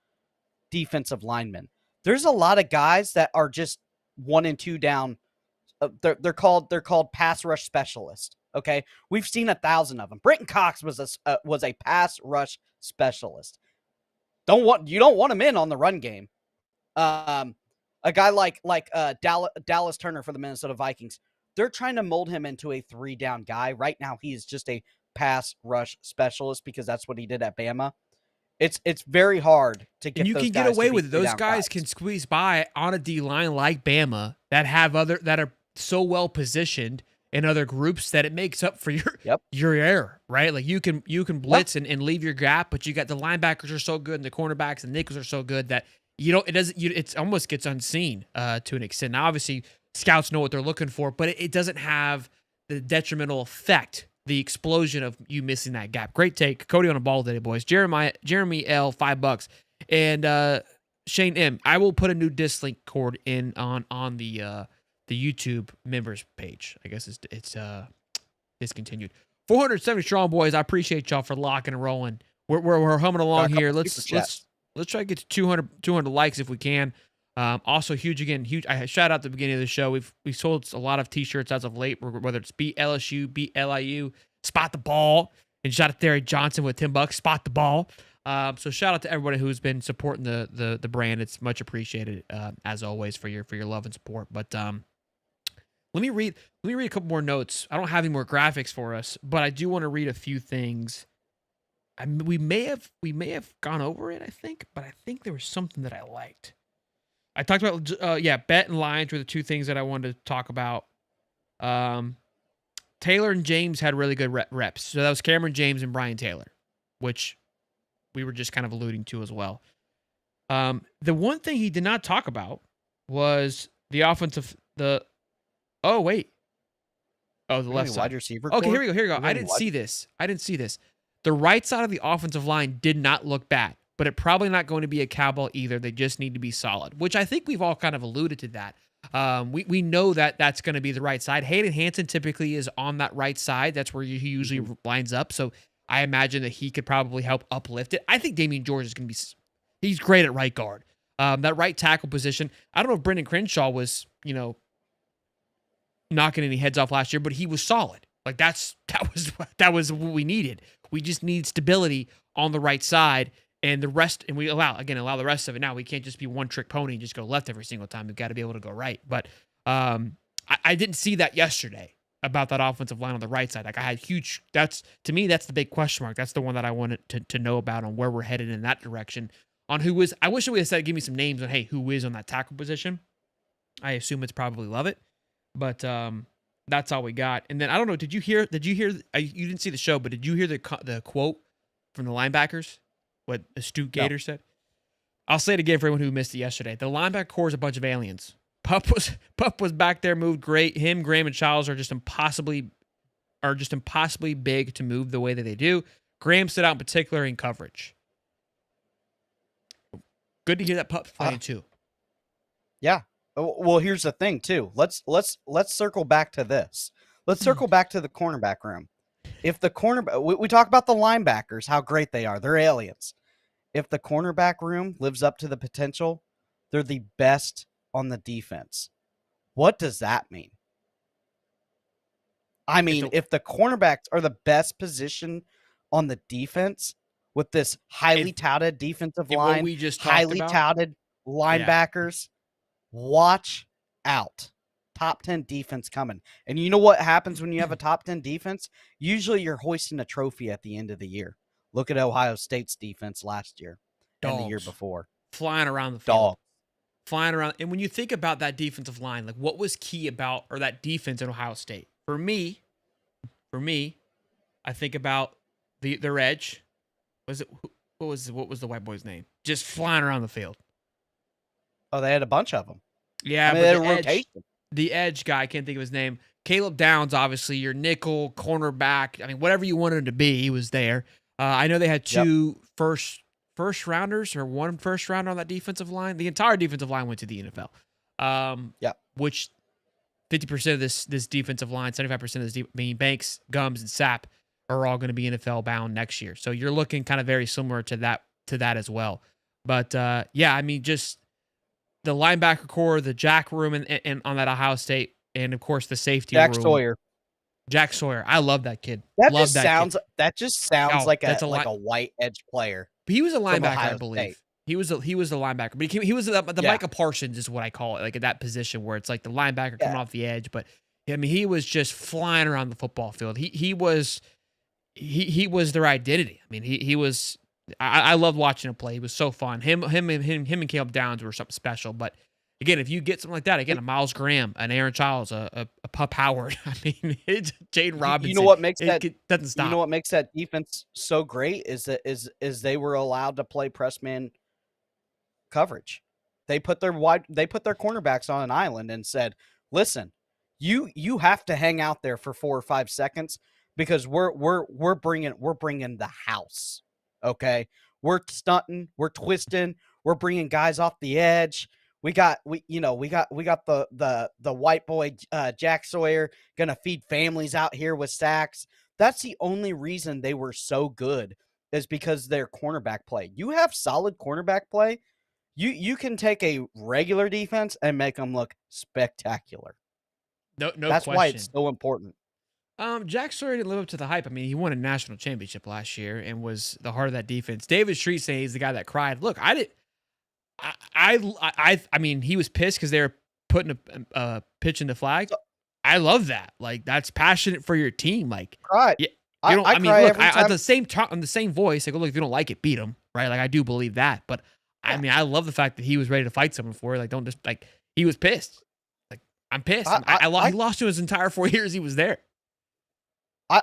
defensive lineman. There's a lot of guys that are just 1 and 2 down. They're called pass rush specialists. Okay, we've seen 1,000 of them. Brenton Cox was a pass rush specialist. You don't want him in on the run game. A guy like Dallas Turner for the Minnesota Vikings, they're trying to mold him into a 3-down guy. Right now, he is just a pass rush specialist because that's what he did at Bama. It's very hard to get. And you those can guys get away to with it. Those guys can squeeze by on a D line like Bama that are so well positioned in other groups that it makes up for your error, right? Like you can blitz and leave your gap, but you got the linebackers are so good and the cornerbacks and nickels are so good that it almost gets unseen to an extent. Now, obviously, scouts know what they're looking for, but it doesn't have the detrimental effect, the explosion of you missing that gap. Great take. Cody on a ball today, boys. Jeremy L, $5. And Shane M, I will put a new Dislink cord in on the YouTube members page. I guess it's discontinued. 470 strong, boys. I appreciate y'all for locking and rolling. We're humming along here. Let's try to get to 200 likes if we can. Also, huge. I shout out at the beginning of the show. We sold a lot of T-shirts as of late, whether it's beat LSU, beat LIU, spot the ball, and shout out to Terry Johnson with $10, spot the ball. So shout out to everybody who's been supporting the brand. It's much appreciated as always for your love and support. But let me read a couple more notes. I don't have any more graphics for us, but I do want to read a few things. We may have gone over it, I think, but I think there was something that I liked. I talked about, bet and lines were the two things that I wanted to talk about. Taylor and James had really good reps. So that was Cameron James and Brian Taylor, which we were just kind of alluding to as well. The one thing he did not talk about was the offensive, the left side. Wide receiver. Okay, here we go. I didn't see this. The right side of the offensive line did not look bad, but it's probably not going to be a cowbell either. They just need to be solid, which I think we've all kind of alluded to that. We know that that's going to be the right side. Hayden Hansen typically is on that right side. That's where he usually lines up. So I imagine that he could probably help uplift it. I think Damian George is going to be, he's great at right guard. That right tackle position. I don't know if Brendan Crenshaw was, knocking any heads off last year, but he was solid. Like that was what we needed. We just need stability on the right side, and the rest, and we allow the rest of it. Now we can't just be one trick pony and just go left every single time. We've got to be able to go right. But I didn't see that yesterday about that offensive line on the right side. Like I had to me, that's the big question mark. That's the one that I wanted to know about on where we're headed in that direction. On who is, I wish we had said, give me some names on, hey, who is on that tackle position. I assume it's probably Lovett, but that's all we got. And then I don't know. Did you hear? You didn't see the show, but did you hear the quote from the linebackers? What Astute Gator said? I'll say it again for everyone who missed it yesterday. The linebacker core is a bunch of aliens. Pup was back there, moved great. Him, Graham, and Childs are just impossibly big to move the way that they do. Graham stood out in particular in coverage. Good to hear that Pup playing too. Yeah. Well, here's the thing too. Let's circle back to this. Let's circle back to the cornerback room. If the we talk about the linebackers, how great they are. They're aliens. If the cornerback room lives up to the potential, they're the best on the defense. What does that mean? I mean, if the cornerbacks are the best position on the defense, with this highly touted defensive what line, we just talked highly about? touted linebackers. Watch out. Top 10 defense coming. And you know what happens when you have a top 10 defense? Usually you're hoisting a trophy at the end of the year. Look at Ohio State's defense last year and the year Dogs. before. Flying around the field. Dog. Flying around. And when you think about that defensive line, like what was key about or that defense in Ohio State? For me, I think about their edge. What was the white boy's name? Just flying around the field. Oh, they had a bunch of them. Yeah, I mean, but they had the a edge, rotation. the edge guy, I can't think of his name. Caleb Downs, obviously, your nickel, cornerback. I mean, whatever you wanted him to be, he was there. I know they had two first rounders or one first rounder on that defensive line. The entire defensive line went to the NFL. Which 50% of this defensive line, 75% of this meaning Banks, Gums, and Sapp are all going to be NFL bound next year. So you're looking kind of very similar to that as well. But yeah, I mean, just the linebacker core, the jack room, and on that Ohio State, and of course the safety room. Jack Sawyer. I love that kid. That just sounds like a white edge player. But he was a linebacker, I believe. State. He was the linebacker, but he was the Micah Parsons is what I call it, like at that position where it's like the linebacker coming off the edge. But I mean, he was just flying around the football field. He was their identity. I mean, he was. I loved watching him play. He was so fun. Him and Caleb Downs were something special. But again, if you get something like that, again, a Miles Graham, an Aaron Childs, a Pup Howard. I mean, it's Jaden Robinson. You know what makes it doesn't stop. You know what makes that defense so great is they were allowed to play press man coverage. They put their cornerbacks on an island and said, "Listen, you have to hang out there for 4 or 5 seconds because we're bringing the house." Okay, we're stunting, we're twisting, we're bringing guys off the edge. We got the white boy Jack Sawyer gonna feed families out here with sacks. That's the only reason they were so good is because their cornerback play. You have solid cornerback play, you can take a regular defense and make them look spectacular. No, that's question. Why it's so important. Jack Sawyer didn't live up to the hype. I mean, he won a national championship last year and was the heart of that defense. David Street saying he's the guy that cried. Look, I mean, he was pissed because they were putting a pitch in the flag. I love that. Like, that's passionate for your team. Like, right? Yeah, I mean, look, at the same time, on the same voice, like, look, if you don't like it, beat him, right? Like, I do believe that. But I mean, I love the fact that he was ready to fight someone for it. Like, don't just like he was pissed. Like, I'm pissed. He lost to his entire 4 years he was there.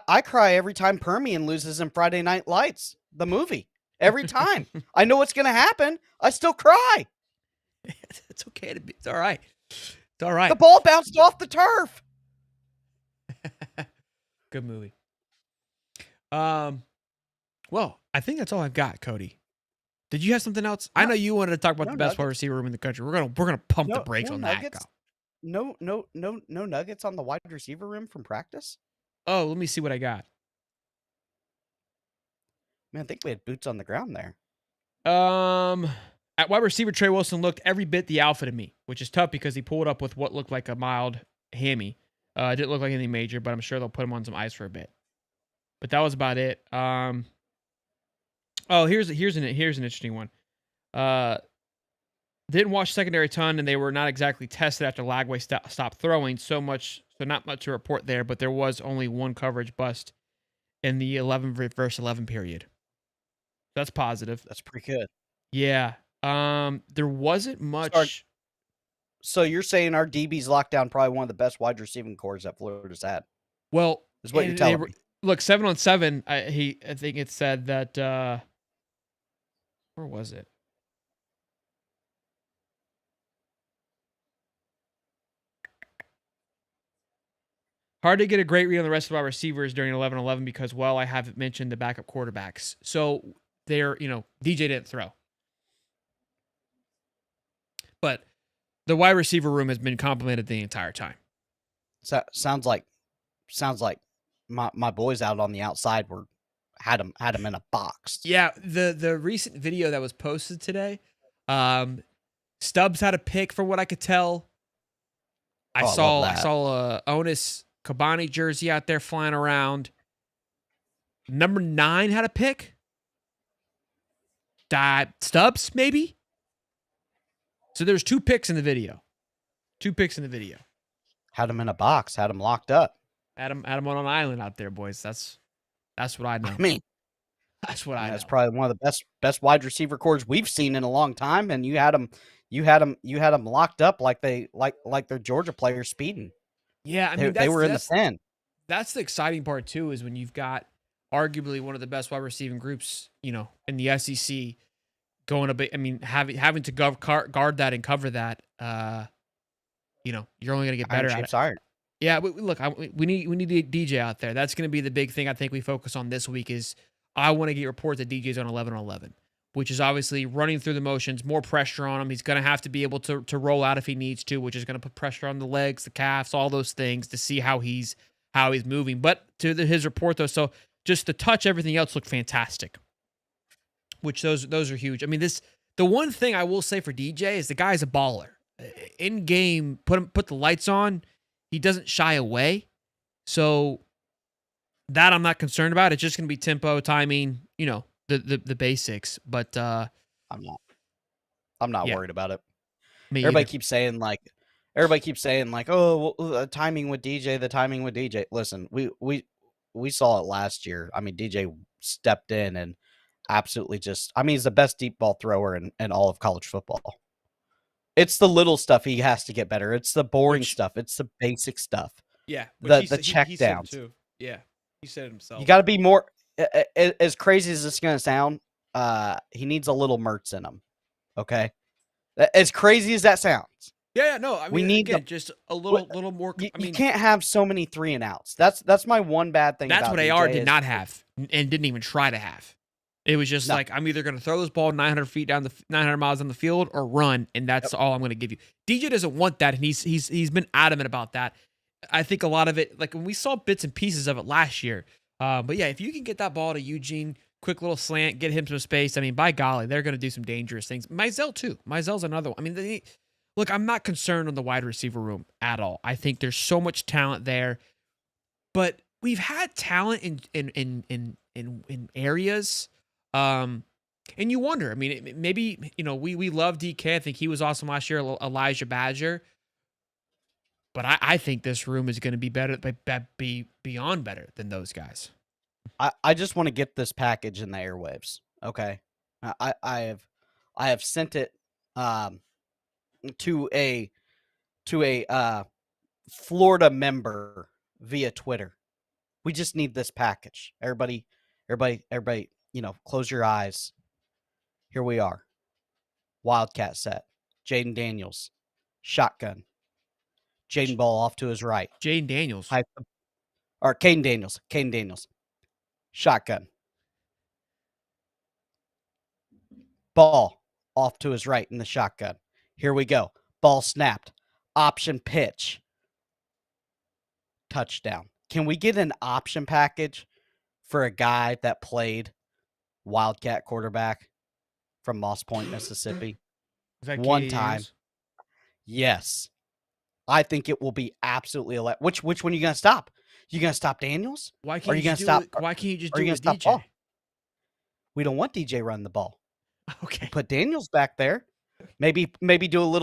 I cry every time Permian loses in Friday Night Lights, the movie. Every time. I know what's going to happen. I still cry. It's okay to be. It's all right. It's all right. The ball bounced off the turf. Good movie. Well, I think that's all I've got, Cody. Did you have something else? I know you wanted to talk about the best wide receiver room in the country. We're gonna pump the brakes on that. No nuggets on the wide receiver room from practice. Oh, let me see what I got. Man, I think we had boots on the ground there. At wide receiver, Trey Wilson looked every bit the alpha to me, which is tough because he pulled up with what looked like a mild hammy. It didn't look like anything major, but I'm sure they'll put him on some ice for a bit. But that was about it. Oh, here's an interesting one. Didn't watch secondary a ton, and they were not exactly tested after Lagway stopped throwing so not much to report there. But there was only one coverage bust in the 11 versus 11 period. That's positive. That's pretty good. Yeah. There wasn't much. So you're saying our DB's locked down probably one of the best wide receiving cores that Florida's had. Well, is what you're telling me. Look, 7-on-7. I think it said that. Where was it? Hard to get a great read on the rest of our receivers during 11-11 because, well, I haven't mentioned the backup quarterbacks. So they're, DJ didn't throw. But the wide receiver room has been complimented the entire time. So sounds like my boys out on the outside had him in a box. Yeah, the recent video that was posted today, Stubbs had a pick from what I could tell. I saw a Onus Kabani jersey out there flying around. Number 9 had a pick. Stubbs, maybe? So there's 2 picks in the video. 2 picks in the video. Had him in a box. Had him locked up. Had him on an island out there, boys. That's what I know. I mean, that's what I know. that's probably one of the best wide receiver cores we've seen in a long time. And you had him locked up like they're Georgia players speeding. Yeah, I mean they were in the pen. That's the exciting part too, is when you've got arguably one of the best wide receiving groups, in the SEC going a bit. I mean, having to guard that and cover that. You're only going to get better at it. Iron. Yeah, but look, we need a DJ out there. That's going to be the big thing I think we focus on this week. Is I want to get reports that DJ's on 11-on-11, which is obviously running through the motions, more pressure on him. He's going to have to be able to roll out if he needs to, which is going to put pressure on the legs, the calves, all those things to see how he's moving. But to his report though, so just the touch, everything else looked fantastic, which those are huge. I mean, the one thing I will say for DJ is the guy's a baller. In game, put the lights on. He doesn't shy away. So that I'm not concerned about. It's just going to be tempo, timing, the basics. But I'm not worried about it. Everybody keeps saying like, oh, well, the timing with DJ. Listen, we saw it last year. I mean, DJ stepped in and absolutely he's the best deep ball thrower in all of college football. It's the little stuff he has to get better. It's the boring stuff. It's the basic stuff. Yeah. The check downs. Yeah. He said it himself. You got to be more, as crazy as it's going to sound, he needs a little Mertz in him. Okay? As crazy as that sounds. Yeah, no. I mean, we need just a little more. You can't have so many 3 and outs. That's my one bad thing. That's about what DJ AR did not have and didn't even try to have. It was just like, I'm either going to throw this ball 900 miles down the field or run, and that's all I'm going to give you. DJ doesn't want that, and he's been adamant about that. I think a lot of it, like when we saw bits and pieces of it last year. But yeah, if you can get that ball to Eugene, quick little slant, get him some space. I mean, by golly, they're going to do some dangerous things. Mizell too. Mizell's another one. I mean, look, I'm not concerned on the wide receiver room at all. I think there's so much talent there, but we've had talent in areas. And you wonder, I mean, maybe, we love DK. I think he was awesome last year, Elijah Badger. But I think this room is going to be better, be beyond better than those guys. I just want to get this package in the airwaves. Okay. I have sent it, to a Florida member via Twitter. We just need this package. Everybody, close your eyes. Here we are. Wildcat set. Jaden Daniels. Shotgun. Jaden Ball off to his right. Jaden Daniels. Or Caden Daniels. Caden Daniels. Shotgun. Ball off to his right in the shotgun. Here we go. Ball snapped. Option pitch. Touchdown. Can we get an option package for a guy that played Wildcat quarterback from Moss Point, Mississippi? One time. Yes. I think it will be absolutely electric. Which one are you going to stop? You going to stop Daniels? Why can't you just do it with DJ? Ball? We don't want DJ running the ball. Okay. Put Daniels back there. Maybe do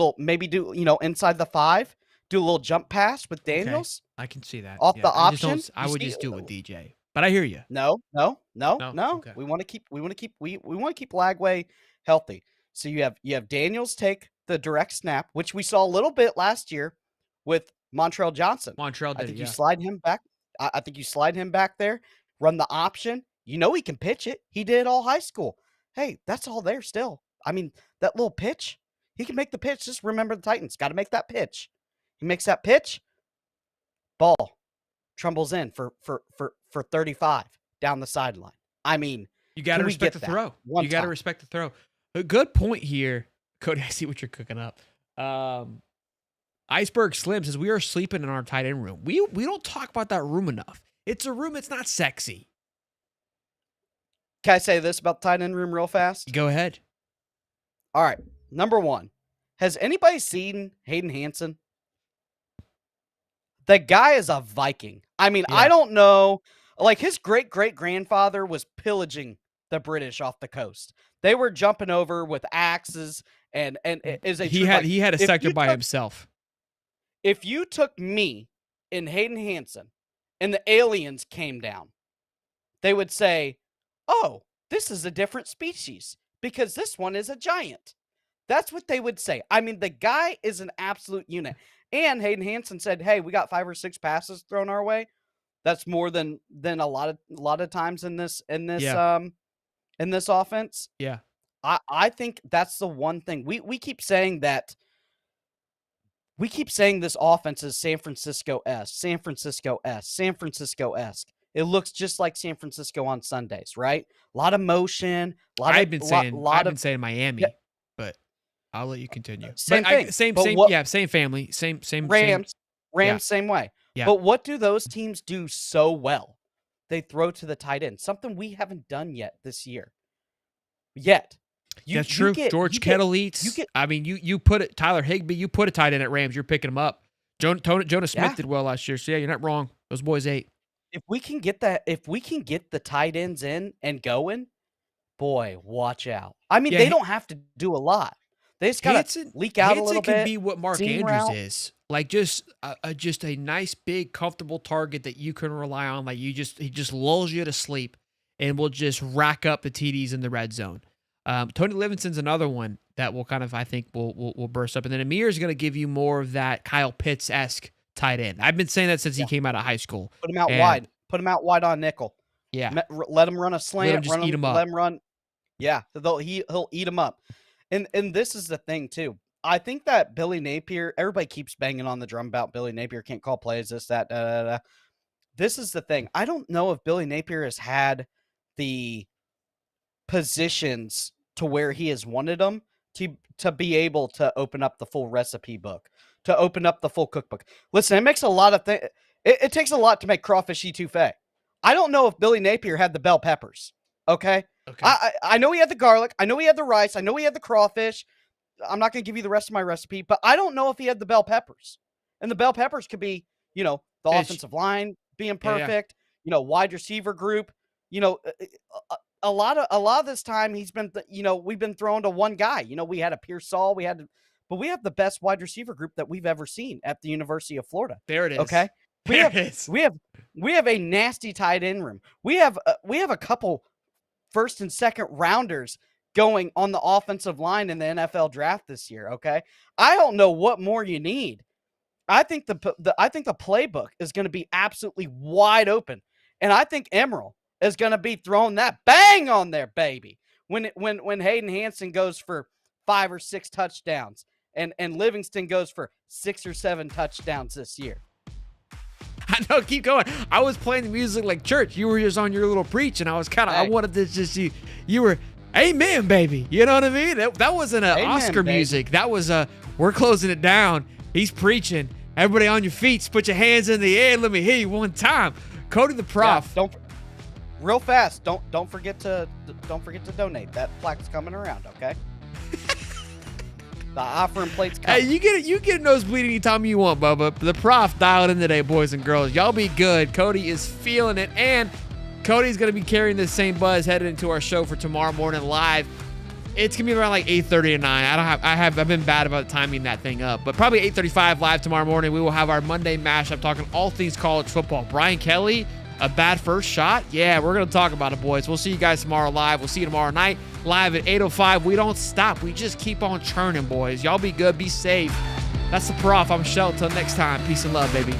inside the 5, do a little jump pass with Daniels. Okay. I can see that. Off the option. I would just do it with DJ. But I hear you. No. Okay. We want to keep Lagway healthy. So you have Daniels take the direct snap, which we saw a little bit last year with Montrell Johnson. Montrell did. I think you slide him back. I think you slide him back there, run the option. He can pitch it. He did all high school. Hey, that's all there still. I mean, that little pitch, he can make the pitch. Just remember the Titans. Got to make that pitch. He makes that pitch. Ball trumbles in for 35 down the sideline. I mean, you got to respect the throw. You got to respect the throw. A good point here, Cody. I see what you're cooking up. Iceberg Slim says we are sleeping in our tight end room. We don't talk about that room enough. It's a room. It's not sexy. Can I say this about the tight end room real fast? Go ahead. All right. Number 1, has anybody seen Hayden Hansen? The guy is a Viking. I mean, I don't know. Like his great-great-grandfather was pillaging the British off the coast. They were jumping over with axes and is a He truth, had like, he had a if sector you by took himself. if you took me and Hayden Hansen and the aliens came down, they would say, "Oh, this is a different species because this one is a giant." That's what they would say. I mean, the guy is an absolute unit. And Hayden Hansen said, "Hey, we got 5 or 6 passes thrown our way. That's more than a lot of times in this Yeah. in this offense." Yeah. I think that's the one thing. We keep saying that we keep saying this offense is San Francisco-esque, San Francisco-esque, San Francisco-esque. It looks just like San Francisco on Sundays, right? A lot of motion, a lot I've of been lot, saying lot of Miami, but I'll let you continue. same But thing. same But same what yeah, same family, same. Rams, Yeah. same way. Yeah. But what do those teams do so well? They throw to the tight end, something we haven't done yet this year. Yet. That's true. George Kittle eats. I mean, you put it, Tyler Higbee, you put a tight end at Rams, you're picking him up. Jonas Smith did well last year, so yeah, you're not wrong. Those boys ate. If we can get the tight ends in and going, boy, watch out. I mean, Yeah, they don't have to do a lot. They just gotta leak out a little Hanson bit. can be what Mark seam Andrews route. is, like just a nice, big, comfortable target that you can rely on. Like he just lulls you to sleep and will just rack up the TDs in the red zone. Tony Livingston's another one that will kind of, I think, will burst up. And then Amir is going to give you more of that Kyle Pitts-esque tight end. I've been saying that since he came out of high school. Put him out wide. Put him out wide on nickel. Yeah. Let him run a slant. Let him just eat him up. Let him run. Yeah, he'll eat him up. And this is the thing, too. I think that Billy Napier, everybody keeps banging on the drum about Billy Napier can't call plays, this, that, da, da, da. This is the thing. I don't know if Billy Napier has had the positions to where he has wanted them to be able to open up the full recipe book, to open up the full cookbook. Listen, it makes a lot of things. It takes a lot to make crawfish etouffee. I don't know if Billy Napier had the bell peppers. Okay. I know he had the garlic. I know he had the rice. I know he had the crawfish. I'm not going to give you the rest of my recipe, but I don't know if he had the bell peppers. And the bell peppers could be, the offensive line being perfect, wide receiver group, a lot of this time he's been, we've been thrown to one guy. We had a Pearsall, but we have the best wide receiver group that we've ever seen at the University of Florida. There it is. Okay. We have a nasty tight end room. We have a couple first and second rounders going on the offensive line in the NFL draft this year. Okay. I don't know what more you need. I think the playbook is going to be absolutely wide open. And I think Emerald is going to be throwing that bang on there, baby. When Hayden Hansen goes for 5 or 6 touchdowns and Livingston goes for 6 or 7 touchdowns this year. I know, keep going. I was playing the music like church. You were just on your little preach, and I was kind of, I wanted to just, you were, amen, baby. You know what I mean? That wasn't an Oscar baby. music. That was we're closing it down. He's preaching. Everybody on your feet, put your hands in the air. Let me hear you one time. Cody the Prof. Yeah, real fast. Don't forget to donate. That plaque's coming around. Okay. The offering plate's coming. Hey, you get nosebleed anytime you want, Bubba. The Prof dialed in today, boys and girls. Y'all be good. Cody is feeling it, and Cody's gonna be carrying this same buzz headed into our show for tomorrow morning live. It's gonna be around like 8:30 and 9. I've been bad about timing that thing up, but probably 8:35 live tomorrow morning. We will have our Monday mashup talking all things college football. Brian Kelly, a bad first shot? Yeah, we're gonna talk about it, boys. We'll see you guys tomorrow live. We'll see you tomorrow night live at 8:05. We don't stop. We just keep on churning, boys. Y'all be good. Be safe. That's the Prof. I'm Shell. Till next time. Peace and love, baby.